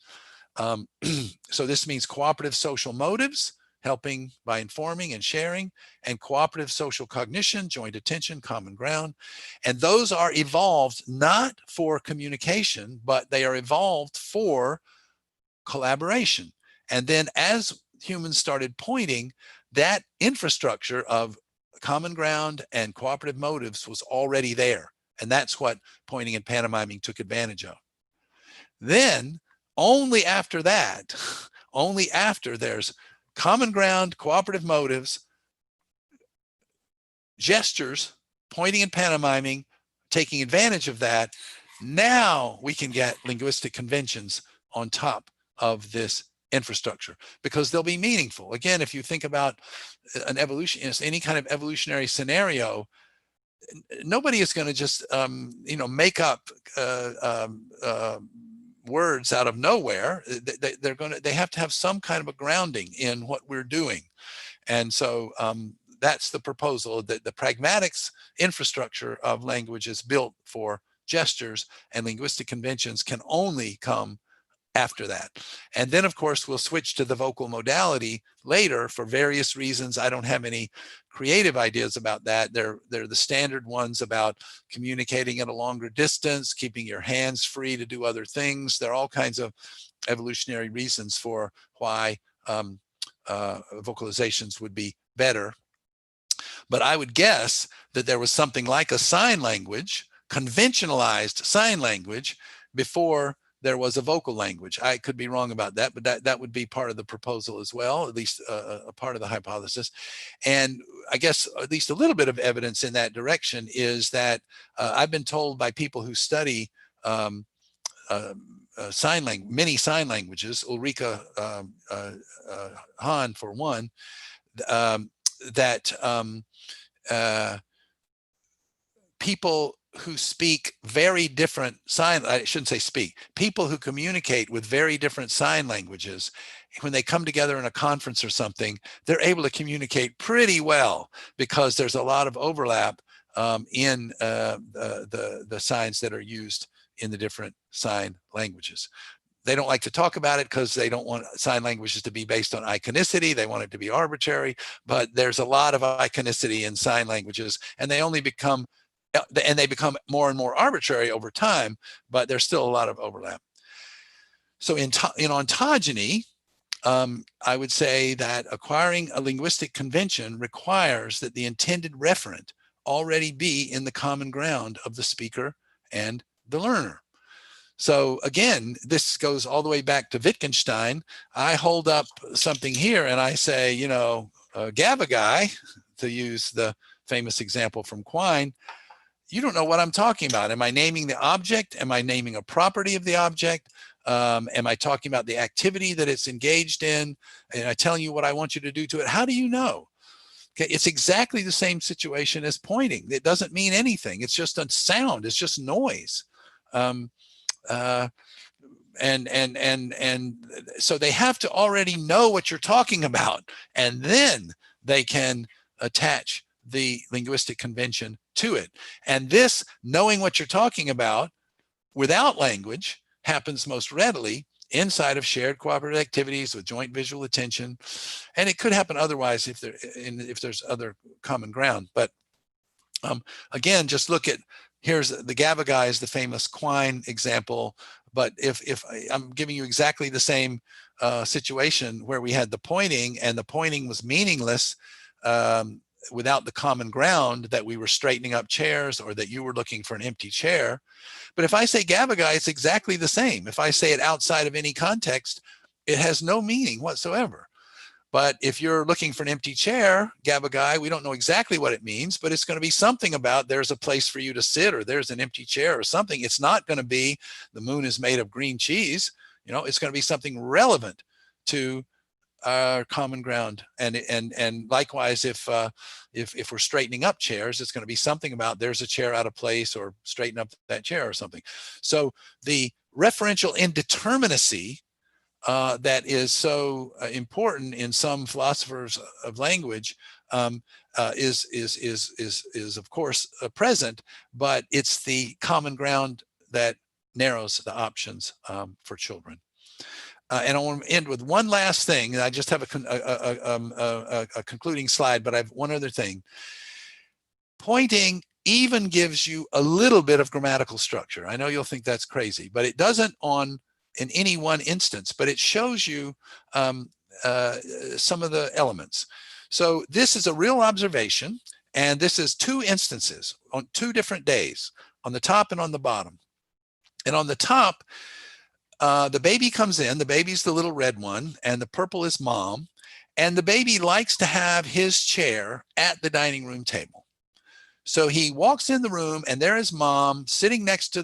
So this means cooperative social motives, helping by informing and sharing, and cooperative social cognition, joint attention, common ground. And those are evolved not for communication, but they are evolved for collaboration. And then as humans started pointing, that infrastructure of common ground and cooperative motives was already there. And that's what pointing and pantomiming took advantage of. Then only after that, only after there's common ground, cooperative motives, gestures, pointing and pantomiming, taking advantage of that, Now we can get linguistic conventions on top of this infrastructure because they'll be meaningful. Again, if you think about an evolution, any kind of evolutionary scenario, nobody is going to just make up words out of nowhere. They have to have some kind of a grounding in what we're doing. And so that's the proposal, that the pragmatics infrastructure of language is built for gestures, and linguistic conventions can only come after that. And then, of course, we'll switch to the vocal modality later for various reasons. I don't have any creative ideas about that. They're the standard ones about communicating at a longer distance, keeping your hands free to do other things. There are all kinds of evolutionary reasons for why vocalizations would be better. But I would guess that there was something like a sign language, conventionalized sign language, before there was a vocal language. I could be wrong about that, but that would be part of the proposal as well, at least a part of the hypothesis. And I guess at least a little bit of evidence in that direction is that I've been told by people who study many sign languages, Ulrika Hahn for one, that people who speak very different I shouldn't say speak, people who communicate with very different sign languages, when they come together in a conference or something, they're able to communicate pretty well because there's a lot of overlap in the signs that are used in the different sign languages. They don't like to talk about it because they don't want sign languages to be based on iconicity. They want it to be arbitrary, but there's a lot of iconicity in sign languages, and they become more and more arbitrary over time, but there's still a lot of overlap. So in ontogeny, I would say that acquiring a linguistic convention requires that the intended referent already be in the common ground of the speaker and the learner. So again, this goes all the way back to Wittgenstein. I hold up something here and I say, Gavagai, to use the famous example from Quine, you don't know what I'm talking about. Am I naming the object? Am I naming a property of the object? Am I talking about the activity that it's engaged in? And I telling you what I want you to do to it? How do you know? Okay, it's exactly the same situation as pointing. It doesn't mean anything. It's just a sound. It's just noise. And so they have to already know what you're talking about, and then they can attach the linguistic convention to it. And this knowing what you're talking about without language happens most readily inside of shared cooperative activities with joint visual attention. And it could happen otherwise if there's other common ground. But again, just look at, here's the Gavagai is the famous Quine example. But if I'm giving you exactly the same situation where we had the pointing and the pointing was meaningless without the common ground that we were straightening up chairs or that you were looking for an empty chair. But if I say Gavagai, it's exactly the same. If I say it outside of any context, it has no meaning whatsoever. But if you're looking for an empty chair, Gavagai, we don't know exactly what it means, but it's going to be something about there's a place for you to sit, or there's an empty chair or something. It's not going to be the moon is made of green cheese. It's going to be something relevant to our common ground. And likewise, if we're straightening up chairs, it's going to be something about there's a chair out of place, or straighten up that chair or something. So the referential indeterminacy that is so important in some philosophers of language is of course present, but it's the common ground that narrows the options for children. And I want to end with one last thing. I just have a concluding slide, but I have one other thing. Pointing even gives you a little bit of grammatical structure. I know you'll think that's crazy, but it doesn't in any one instance, but it shows you some of the elements. So this is a real observation, and this is 2 instances on 2 different days, on the top and on the bottom. And on the top, the baby comes in, the baby's the little red one, and the purple is mom, and the baby likes to have his chair at the dining room table. So he walks in the room, and there is mom sitting next to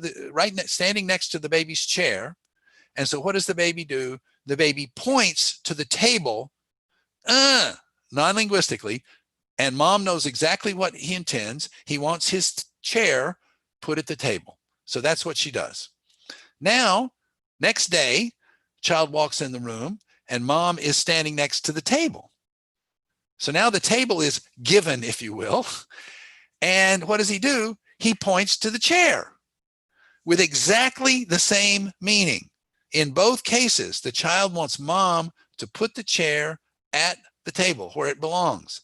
standing next to the baby's chair. And so what does the baby do? The baby points to the table, non-linguistically, and mom knows exactly what he intends. He wants his chair put at the table. So that's what she does. Now, next day, child walks in the room, and mom is standing next to the table. So now the table is given, if you will. And what does he do? He points to the chair with exactly the same meaning. In both cases, the child wants mom to put the chair at the table where it belongs.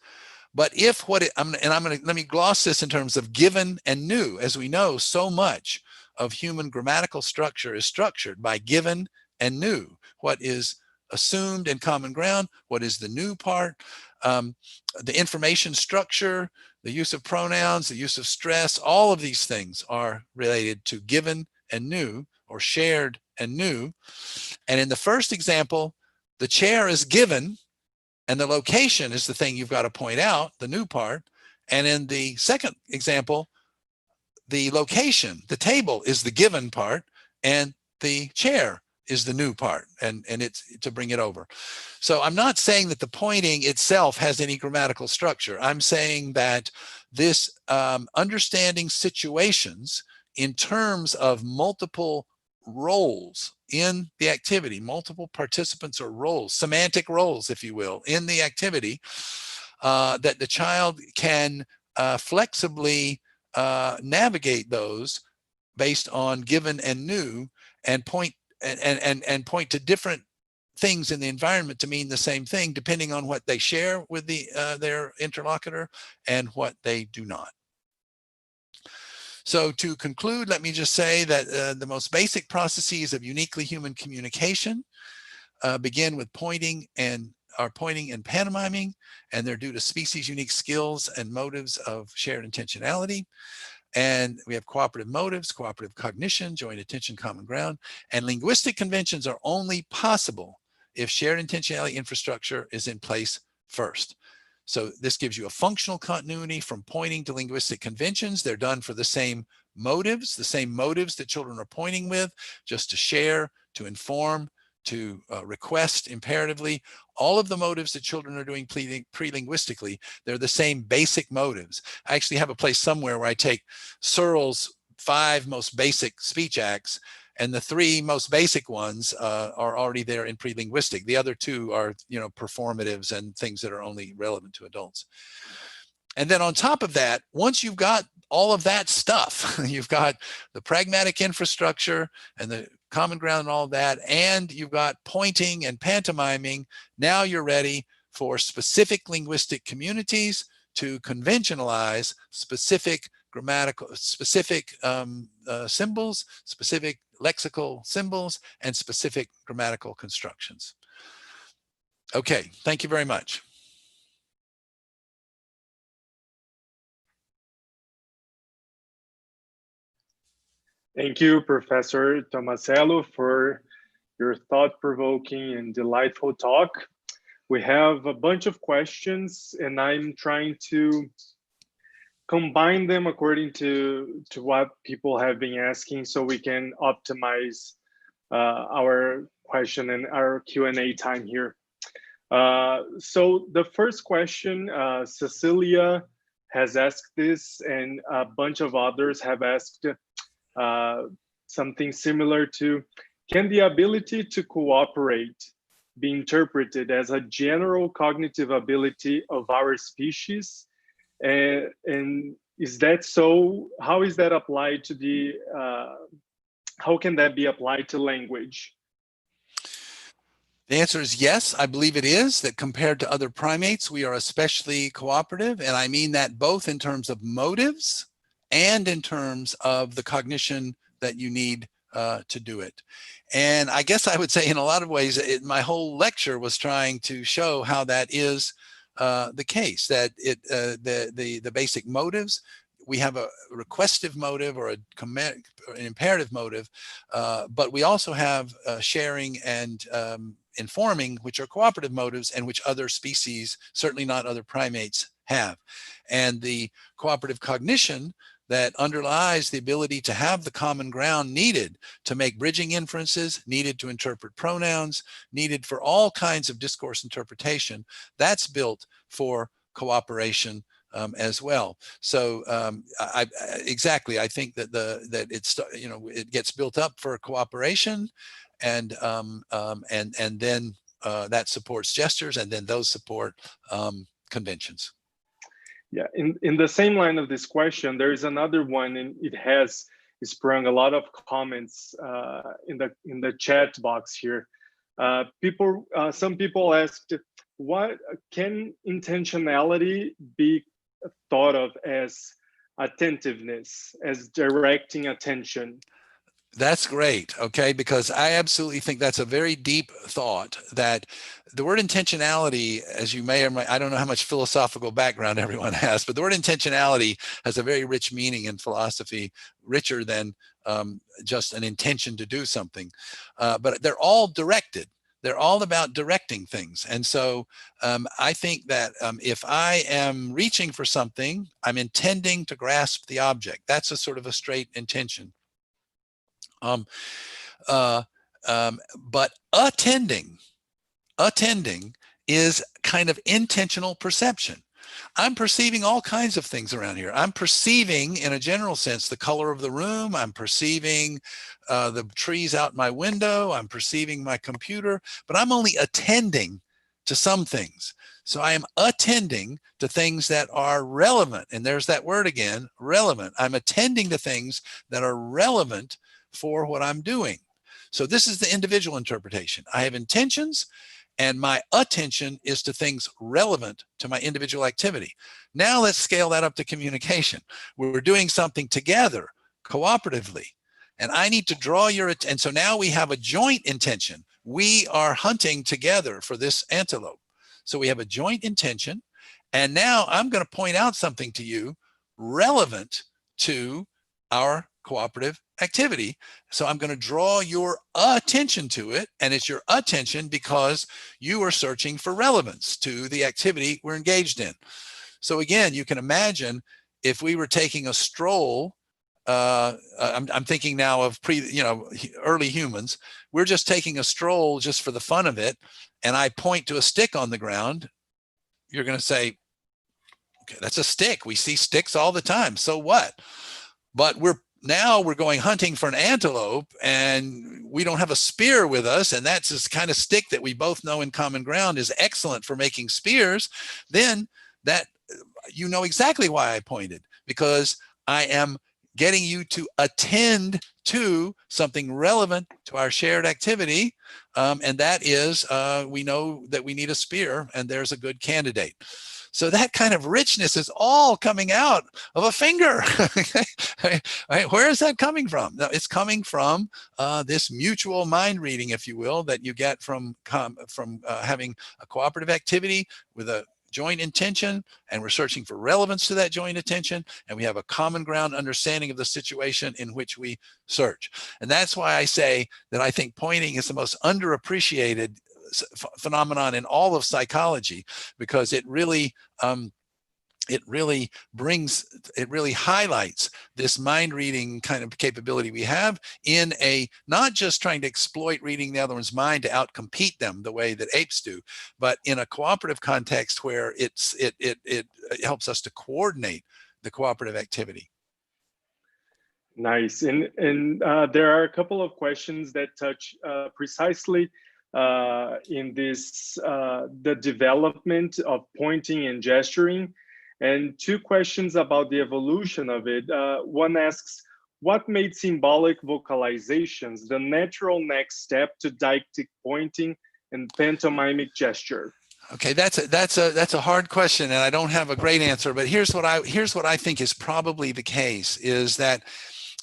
But if let me gloss this in terms of given and new. As we know, so much of human grammatical structure is structured by given and new. What is assumed and common ground? What is the new part? The information structure, the use of pronouns, the use of stress, all of these things are related to given and new, or shared and new. And in the first example, the chair is given, and the location is the thing you've got to point out, the new part. And in the second example, the location, the table, is the given part, and the chair is the new part, and it's to bring it over. So I'm not saying that the pointing itself has any grammatical structure. I'm saying that this understanding situations in terms of multiple roles in the activity, multiple participants or roles, semantic roles, if you will, in the activity, that the child can flexibly navigate those based on given and new, and point to different things in the environment to mean the same thing, depending on what they share with their interlocutor and what they do not. So to conclude, let me just say that the most basic processes of uniquely human communication begin with pointing and pantomiming, and they're due to species unique skills and motives of shared intentionality. And we have cooperative motives, cooperative cognition, joint attention, common ground, and linguistic conventions are only possible if shared intentionality infrastructure is in place first. So this gives you a functional continuity from pointing to linguistic conventions. They're done for the same motives that children are pointing with, just to share, to inform, to request imperatively. All of the motives that children are doing prelinguistically, they're the same basic motives. I actually have a place somewhere where I take Searle's 5 most basic speech acts, and the 3 most basic ones are already there in prelinguistic. The other 2 are, performatives and things that are only relevant to adults. And then on top of that, once you've got all of that stuff, you've got the pragmatic infrastructure and the common ground and all of that, and you've got pointing and pantomiming, now you're ready for specific linguistic communities to conventionalize specific grammatical, specific symbols, specific lexical symbols, and specific grammatical constructions. Okay, thank you very much. Thank you, Professor Tomasello, for your thought-provoking and delightful talk. We have a bunch of questions, and I'm trying to combine them according to what people have been asking, so we can optimize our question and our Q&A time here. So the first question, Cecilia has asked this, and a bunch of others have asked something similar to, can the ability to cooperate be interpreted as a general cognitive ability of our species? And is that so? How is that applied to the, how can that be applied to language? The answer is yes, I believe it is, that compared to other primates, we are especially cooperative. And I mean that both in terms of motives and in terms of the cognition that you need to do it. And I guess I would say in a lot of ways, my whole lecture was trying to show how that is the case, that the basic motives, we have a requestive motive or an imperative motive, but we also have sharing and informing, which are cooperative motives, and which other species, certainly not other primates, have. And the cooperative cognition that underlies the ability to have the common ground needed to make bridging inferences, needed to interpret pronouns, needed for all kinds of discourse interpretation, that's built for cooperation as well. So exactly, I think that it gets built up for cooperation, and then that supports gestures, and then those support conventions. Yeah, in the same line of this question, there is another one, and it has sprung a lot of comments in the chat box here. Some people asked, what can intentionality be thought of as attentiveness, as directing attention? That's great, okay, because I absolutely think that's a very deep thought, that the word intentionality, as you may or may, I don't know how much philosophical background everyone has, but the word intentionality has a very rich meaning in philosophy, richer than just an intention to do something. But they're all directed. They're all about directing things. And so I think that if I am reaching for something, I'm intending to grasp the object. That's a sort of a straight intention. But attending is kind of intentional perception. I'm perceiving all kinds of things around here. I'm perceiving, in a general sense, the color of the room. I'm perceiving the trees out my window. I'm perceiving my computer, but I'm only attending to some things. So I am attending to things that are relevant. And there's that word again, relevant. I'm attending to things that are relevant for what I'm doing. So this is the individual interpretation. I have intentions, and my attention is to things relevant to my individual activity. Now let's scale that up to communication. We're doing something together, cooperatively, and I need to draw your attention. And so now we have a joint intention. We are hunting together for this antelope. So we have a joint intention, and now I'm going to point out something to you relevant to our cooperative activity. So I'm going to draw your attention to it, and it's your attention because you are searching for relevance to the activity we're engaged in. So again, you can imagine if we were taking a stroll, I'm thinking now of early humans. We're just taking a stroll just for the fun of it, and I point to a stick on the ground. You're going to say, okay, that's a stick. We see sticks all the time. So what? But now we're going hunting for an antelope, and we don't have a spear with us, and that's this kind of stick that we both know in common ground is excellent for making spears. Then that, you know exactly why I pointed, because I am getting you to attend to something relevant to our shared activity, and that is we know that we need a spear, and there's a good candidate. So that kind of richness is all coming out of a finger. Where is that coming from? No, it's coming from this mutual mind reading, if you will, that you get from having a cooperative activity with a joint intention, and we're searching for relevance to that joint intention, and we have a common ground understanding of the situation in which we search. And that's why I say that I think pointing is the most underappreciated phenomenon in all of psychology, because it really highlights this mind reading kind of capability we have in a, not just trying to exploit reading the other one's mind to outcompete them the way that apes do, but in a cooperative context where it helps us to coordinate the cooperative activity. Nice. And there are a couple of questions that touch precisely in this, the development of pointing and gesturing, and two questions about the evolution of it. One asks, what made symbolic vocalizations the natural next step to deictic pointing and pantomimic gesture? Okay, that's a hard question, and I don't have a great answer, but here's what I think is probably the case, is that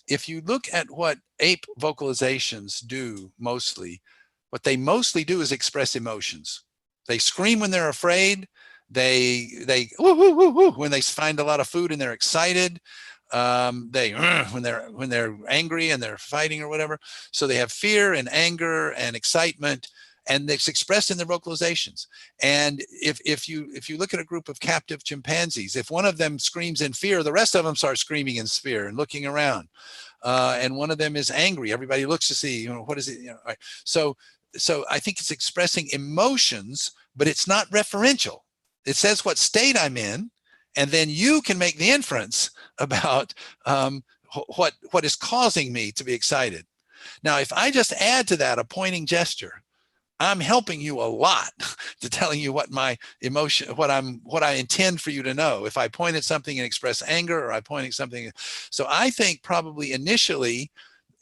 if you look at what ape vocalizations do mostly, what they mostly do is express emotions. They scream when they're afraid. They woo, woo, woo, woo, when they find a lot of food and they're excited. When they're angry and they're fighting or whatever. So they have fear and anger and excitement, and it's expressed in their vocalizations. And if you look at a group of captive chimpanzees, if one of them screams in fear, the rest of them start screaming in fear and looking around. And one of them is angry. Everybody looks to see, what is it? Right. So I think it's expressing emotions, but it's not referential. It says what state I'm in, and then you can make the inference about what is causing me to be excited. Now, if I just add to that a pointing gesture, I'm helping you a lot to telling you what my emotion, what I intend for you to know. If I point at something and express anger, or I point at something. So I think probably initially,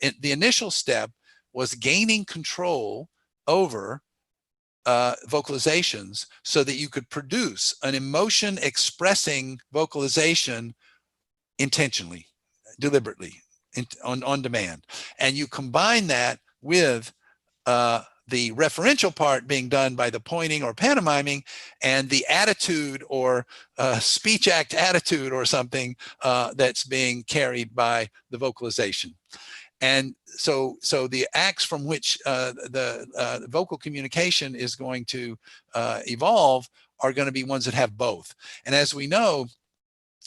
the initial step was gaining control over vocalizations so that you could produce an emotion expressing vocalization intentionally, deliberately, on demand. And you combine that with the referential part being done by the pointing or pantomiming, and the attitude or speech act attitude or something that's being carried by the vocalization. And so the acts from which the vocal communication is going to evolve are going to be ones that have both. And as we know,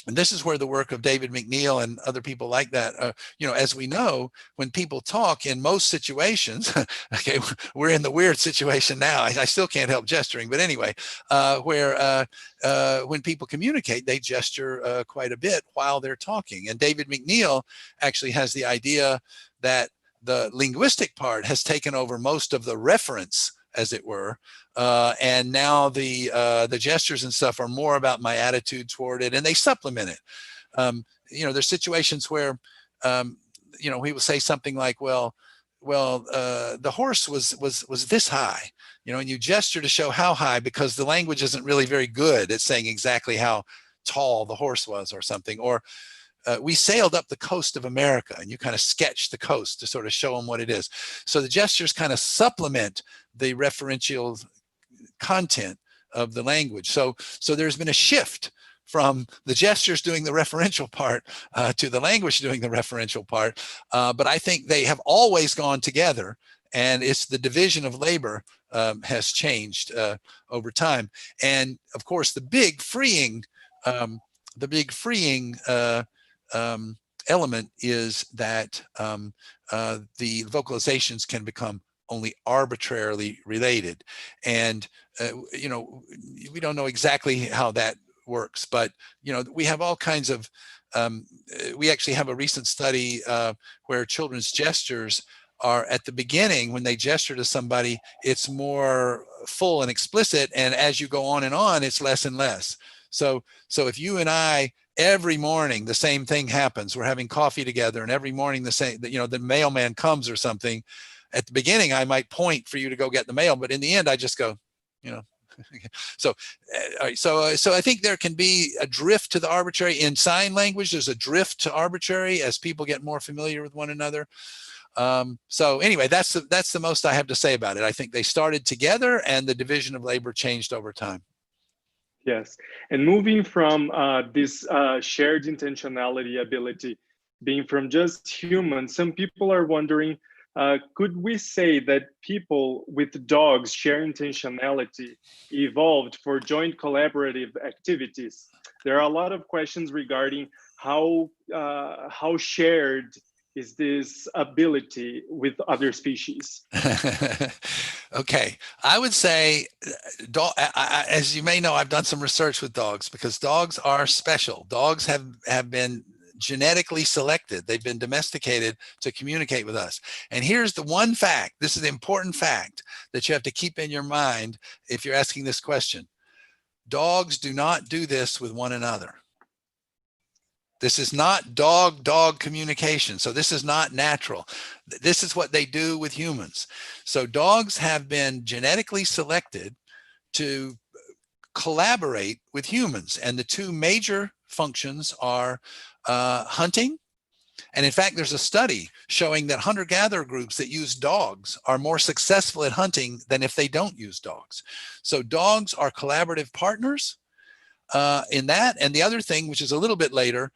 and this is where the work of David McNeil and other people like that, as we know, when people talk in most situations, okay, we're in the weird situation now. I still can't help gesturing, but anyway, where when people communicate, they gesture quite a bit while they're talking. And David McNeil actually has the idea that the linguistic part has taken over most of the reference, as it were, and now the gestures and stuff are more about my attitude toward it, and they supplement it. There's situations where, we will say something like, well, the horse was this high, and you gesture to show how high, because the language isn't really very good at saying exactly how tall the horse was or something. Or we sailed up the coast of America, and you kind of sketch the coast to sort of show them what it is. So the gestures kind of supplement the referential content of the language. So there's been a shift from the gestures doing the referential part to the language doing the referential part. But I think they have always gone together, and it's the division of labor has changed over time. And of course, the big freeing element is that the vocalizations can become only arbitrarily related. And, we don't know exactly how that works, but, we have all kinds of, we actually have a recent study where children's gestures are at the beginning, when they gesture to somebody, it's more full and explicit. And as you go on and on, it's less and less. So if you and I, every morning, the same thing happens, we're having coffee together, and every morning the mailman comes or something, at the beginning, I might point for you to go get the mail, but in the end, I just go, So I think there can be a drift to the arbitrary. In sign language, there's a drift to arbitrary as people get more familiar with one another. So anyway, that's the most I have to say about it. I think they started together, and the division of labor changed over time. Yes, and moving from this shared intentionality ability being from just humans, some people are wondering, could we say that people with dogs share intentionality evolved for joint collaborative activities? There are a lot of questions regarding how shared is this ability with other species? Okay, I would say, as you may know, I've done some research with dogs, because dogs are special. Dogs have been genetically selected. They've been domesticated to communicate with us. And here's the one fact, this is the important fact that you have to keep in your mind if you're asking this question. Dogs do not do this with one another. This is not dog-dog communication. So this is not natural. This is what they do with humans. So dogs have been genetically selected to collaborate with humans. And the two major functions are hunting. And in fact, there's a study showing that hunter-gatherer groups that use dogs are more successful at hunting than if they don't use dogs. So dogs are collaborative partners in that. And the other thing, which is a little bit later,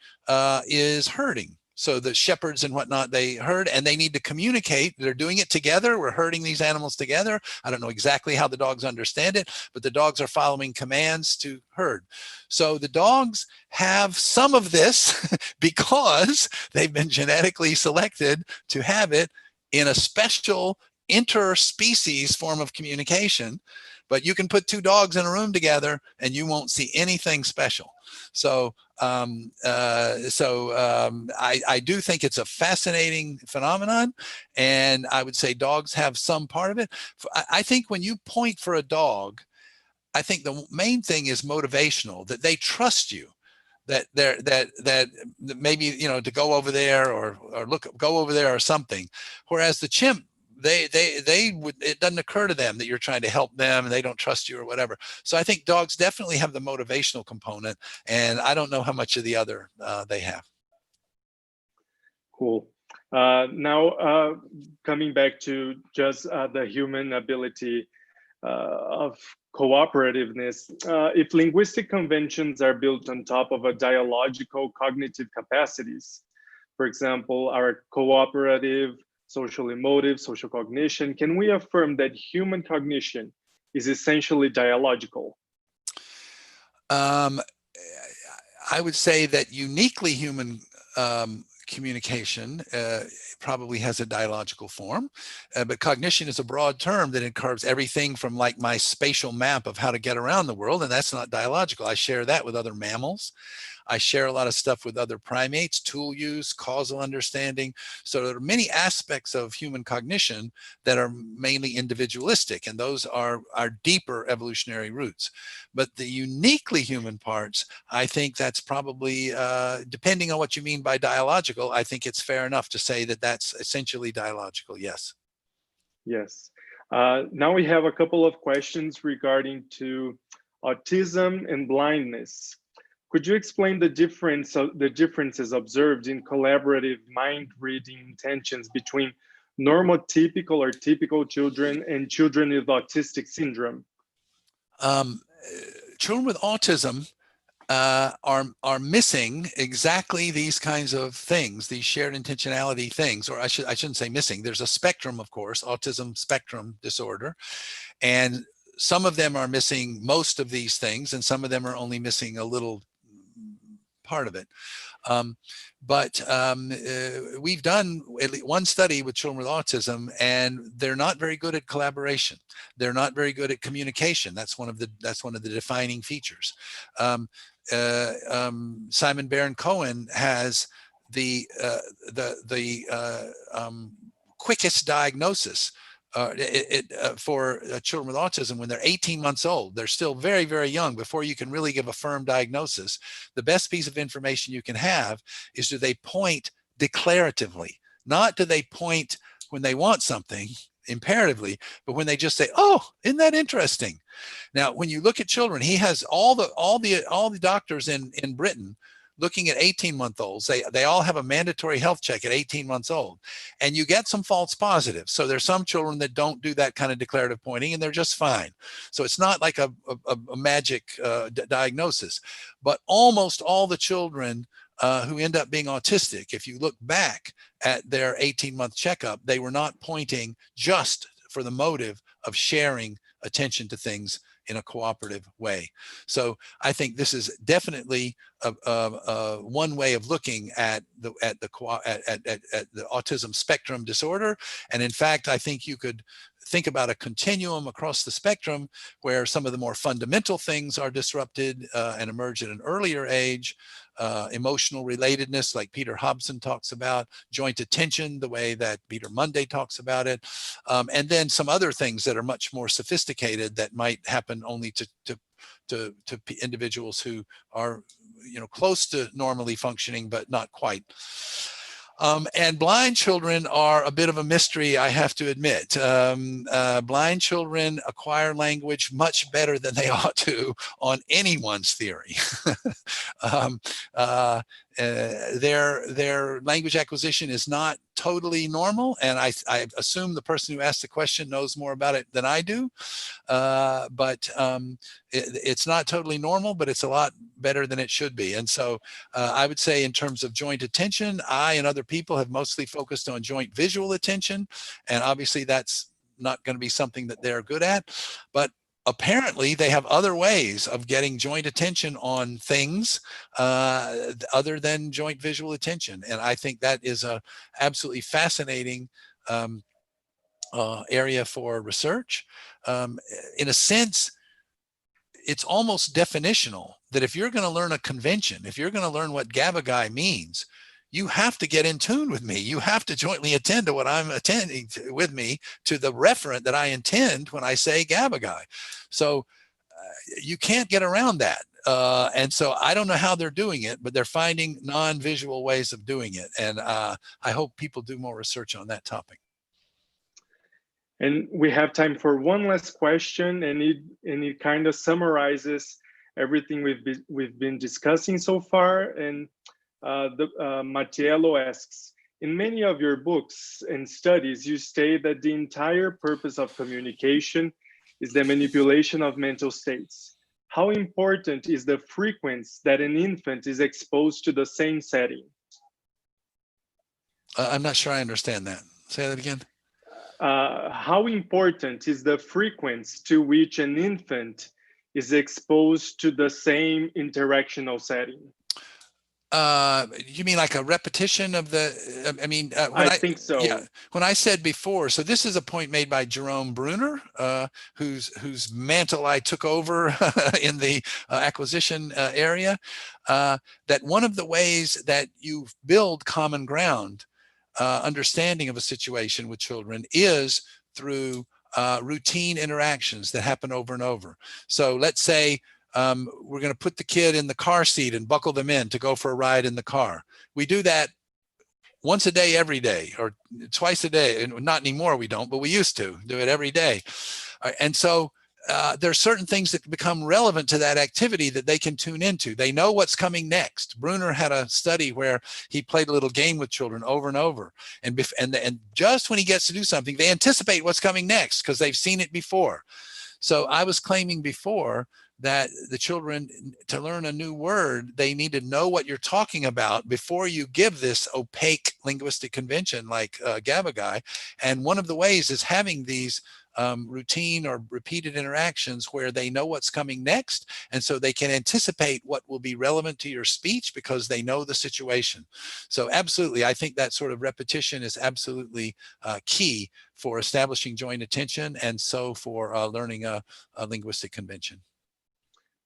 is herding. So the shepherds and whatnot, they herd and they need to communicate. They're doing it together. We're herding these animals together. I don't know exactly how the dogs understand it, but the dogs are following commands to herd. So the dogs have some of this because they've been genetically selected to have it in a special interspecies form of communication. But you can put two dogs in a room together and you won't see anything special. So I do think it's a fascinating phenomenon, and I would say dogs have some part of it. I think when you point for a dog, I think the main thing is motivational, that they trust you, that maybe, you know, to go over there or go over there or something. Whereas the chimp, it doesn't occur to them that you're trying to help them and they don't trust you or whatever. So I think dogs definitely have the motivational component, and I don't know how much of the other they have. Cool. Now, coming back to just the human ability of cooperativeness, if linguistic conventions are built on top of a dialogical cognitive capacities, for example, our cooperative, social emotive, social cognition, can we affirm that human cognition is essentially dialogical? I would say that uniquely human communication probably has a dialogical form, but cognition is a broad term that encompasses everything from like my spatial map of how to get around the world, and that's not dialogical. I share that with other mammals. I share a lot of stuff with other primates, tool use, causal understanding. So there are many aspects of human cognition that are mainly individualistic, and those are our deeper evolutionary roots. But the uniquely human parts, I think that's probably, depending on what you mean by dialogical, I think it's fair enough to say that that's essentially dialogical, yes. Yes. Now we have a couple of questions regarding to autism and blindness. Could you explain the differences observed in collaborative mind reading intentions between normotypical or typical children and children with autistic syndrome? Children with autism are missing exactly these kinds of things, these shared intentionality things, or I shouldn't say missing. There's a spectrum, of course, autism spectrum disorder, and some of them are missing most of these things, and some of them are only missing a little part of it. We've done at least one study with children with autism, and they're not very good at collaboration. They're not very good at communication. That's one of the defining features. Simon Baron-Cohen has the quickest diagnosis for children with autism when they're 18 months old. They're still very, very young before you can really give a firm diagnosis. The best piece of information you can have is, do they point declaratively? Not do they point when they want something imperatively, but when they just say, "Oh, isn't that interesting?" Now, when you look at children, he has all the doctors in Britain looking at 18-month-olds. They all have a mandatory health check at 18 months old, and you get some false positives. So there's some children that don't do that kind of declarative pointing, and they're just fine. So it's not like a magic diagnosis, but almost all the children who end up being autistic, if you look back at their 18-month checkup, they were not pointing just for the motive of sharing attention to things in a cooperative way. So I think this is definitely one way of looking at the autism spectrum disorder. And in fact, I think you could think about a continuum across the spectrum where some of the more fundamental things are disrupted and emerge at an earlier age. Emotional relatedness, like Peter Hobson talks about, joint attention, the way that Peter Monday talks about it, and then some other things that are much more sophisticated that might happen only to individuals who are, you know, close to normally functioning, but not quite. And blind children are a bit of a mystery, I have to admit. Blind children acquire language much better than they ought to on anyone's theory. Their language acquisition is not totally normal, and I assume the person who asked the question knows more about it than I do, but it's not totally normal, but it's a lot better than it should be. And so I would say in terms of joint attention, I and other people have mostly focused on joint visual attention, and obviously that's not going to be something that they're good at, but apparently they have other ways of getting joint attention on things other than joint visual attention. And I think that is a absolutely fascinating area for research. In a sense, it's almost definitional that if you're going to learn a convention, if you're going to learn what gabagai means, you have to get in tune with me. You have to jointly attend to what I'm attending to, with me, to the referent that I intend when I say gabagai. So you can't get around that. And so I don't know how they're doing it, but they're finding non-visual ways of doing it. And I hope people do more research on that topic. And we have time for one last question, and it kind of summarizes everything we've been discussing so far. And Tomasello asks, in many of your books and studies, you state that the entire purpose of communication is the manipulation of mental states. How important is the frequency that an infant is exposed to the same setting? I'm not sure I understand that. Say that again. How important is the frequency to which an infant is exposed to the same interactional setting? You mean like a repetition of the, I mean, I think so. Yeah, when I said before, so this is a point made by Jerome Bruner, whose mantle I took over in the acquisition area, that one of the ways that you build common ground, understanding of a situation with children, is through routine interactions that happen over and over. So let's say we're going to put the kid in the car seat and buckle them in to go for a ride in the car. We do that once a day, every day, or twice a day. And not anymore, we don't, but we used to do it every day. And so there are certain things that become relevant to that activity that they can tune into. They know what's coming next. Bruner had a study where he played a little game with children over and over. And just when he gets to do something, they anticipate what's coming next because they've seen it before. So I was claiming before that the children, to learn a new word, they need to know what you're talking about before you give this opaque linguistic convention like gabagai. And one of the ways is having these routine or repeated interactions where they know what's coming next, and so they can anticipate what will be relevant to your speech because they know the situation. So absolutely, I think that sort of repetition is absolutely key for establishing joint attention, and so for learning a linguistic convention.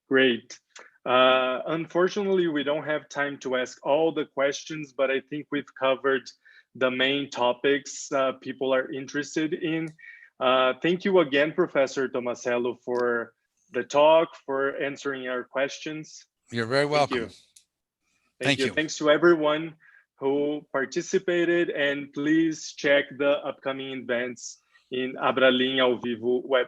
Great. Unfortunately, we don't have time to ask all the questions, but I think we've covered the main topics people are interested in. Thank you again, Professor Tomasello, for the talk, for answering our questions. You're very welcome. Thank you. Thanks to everyone who participated, and please check the upcoming events in Abralinha ao Vivo website.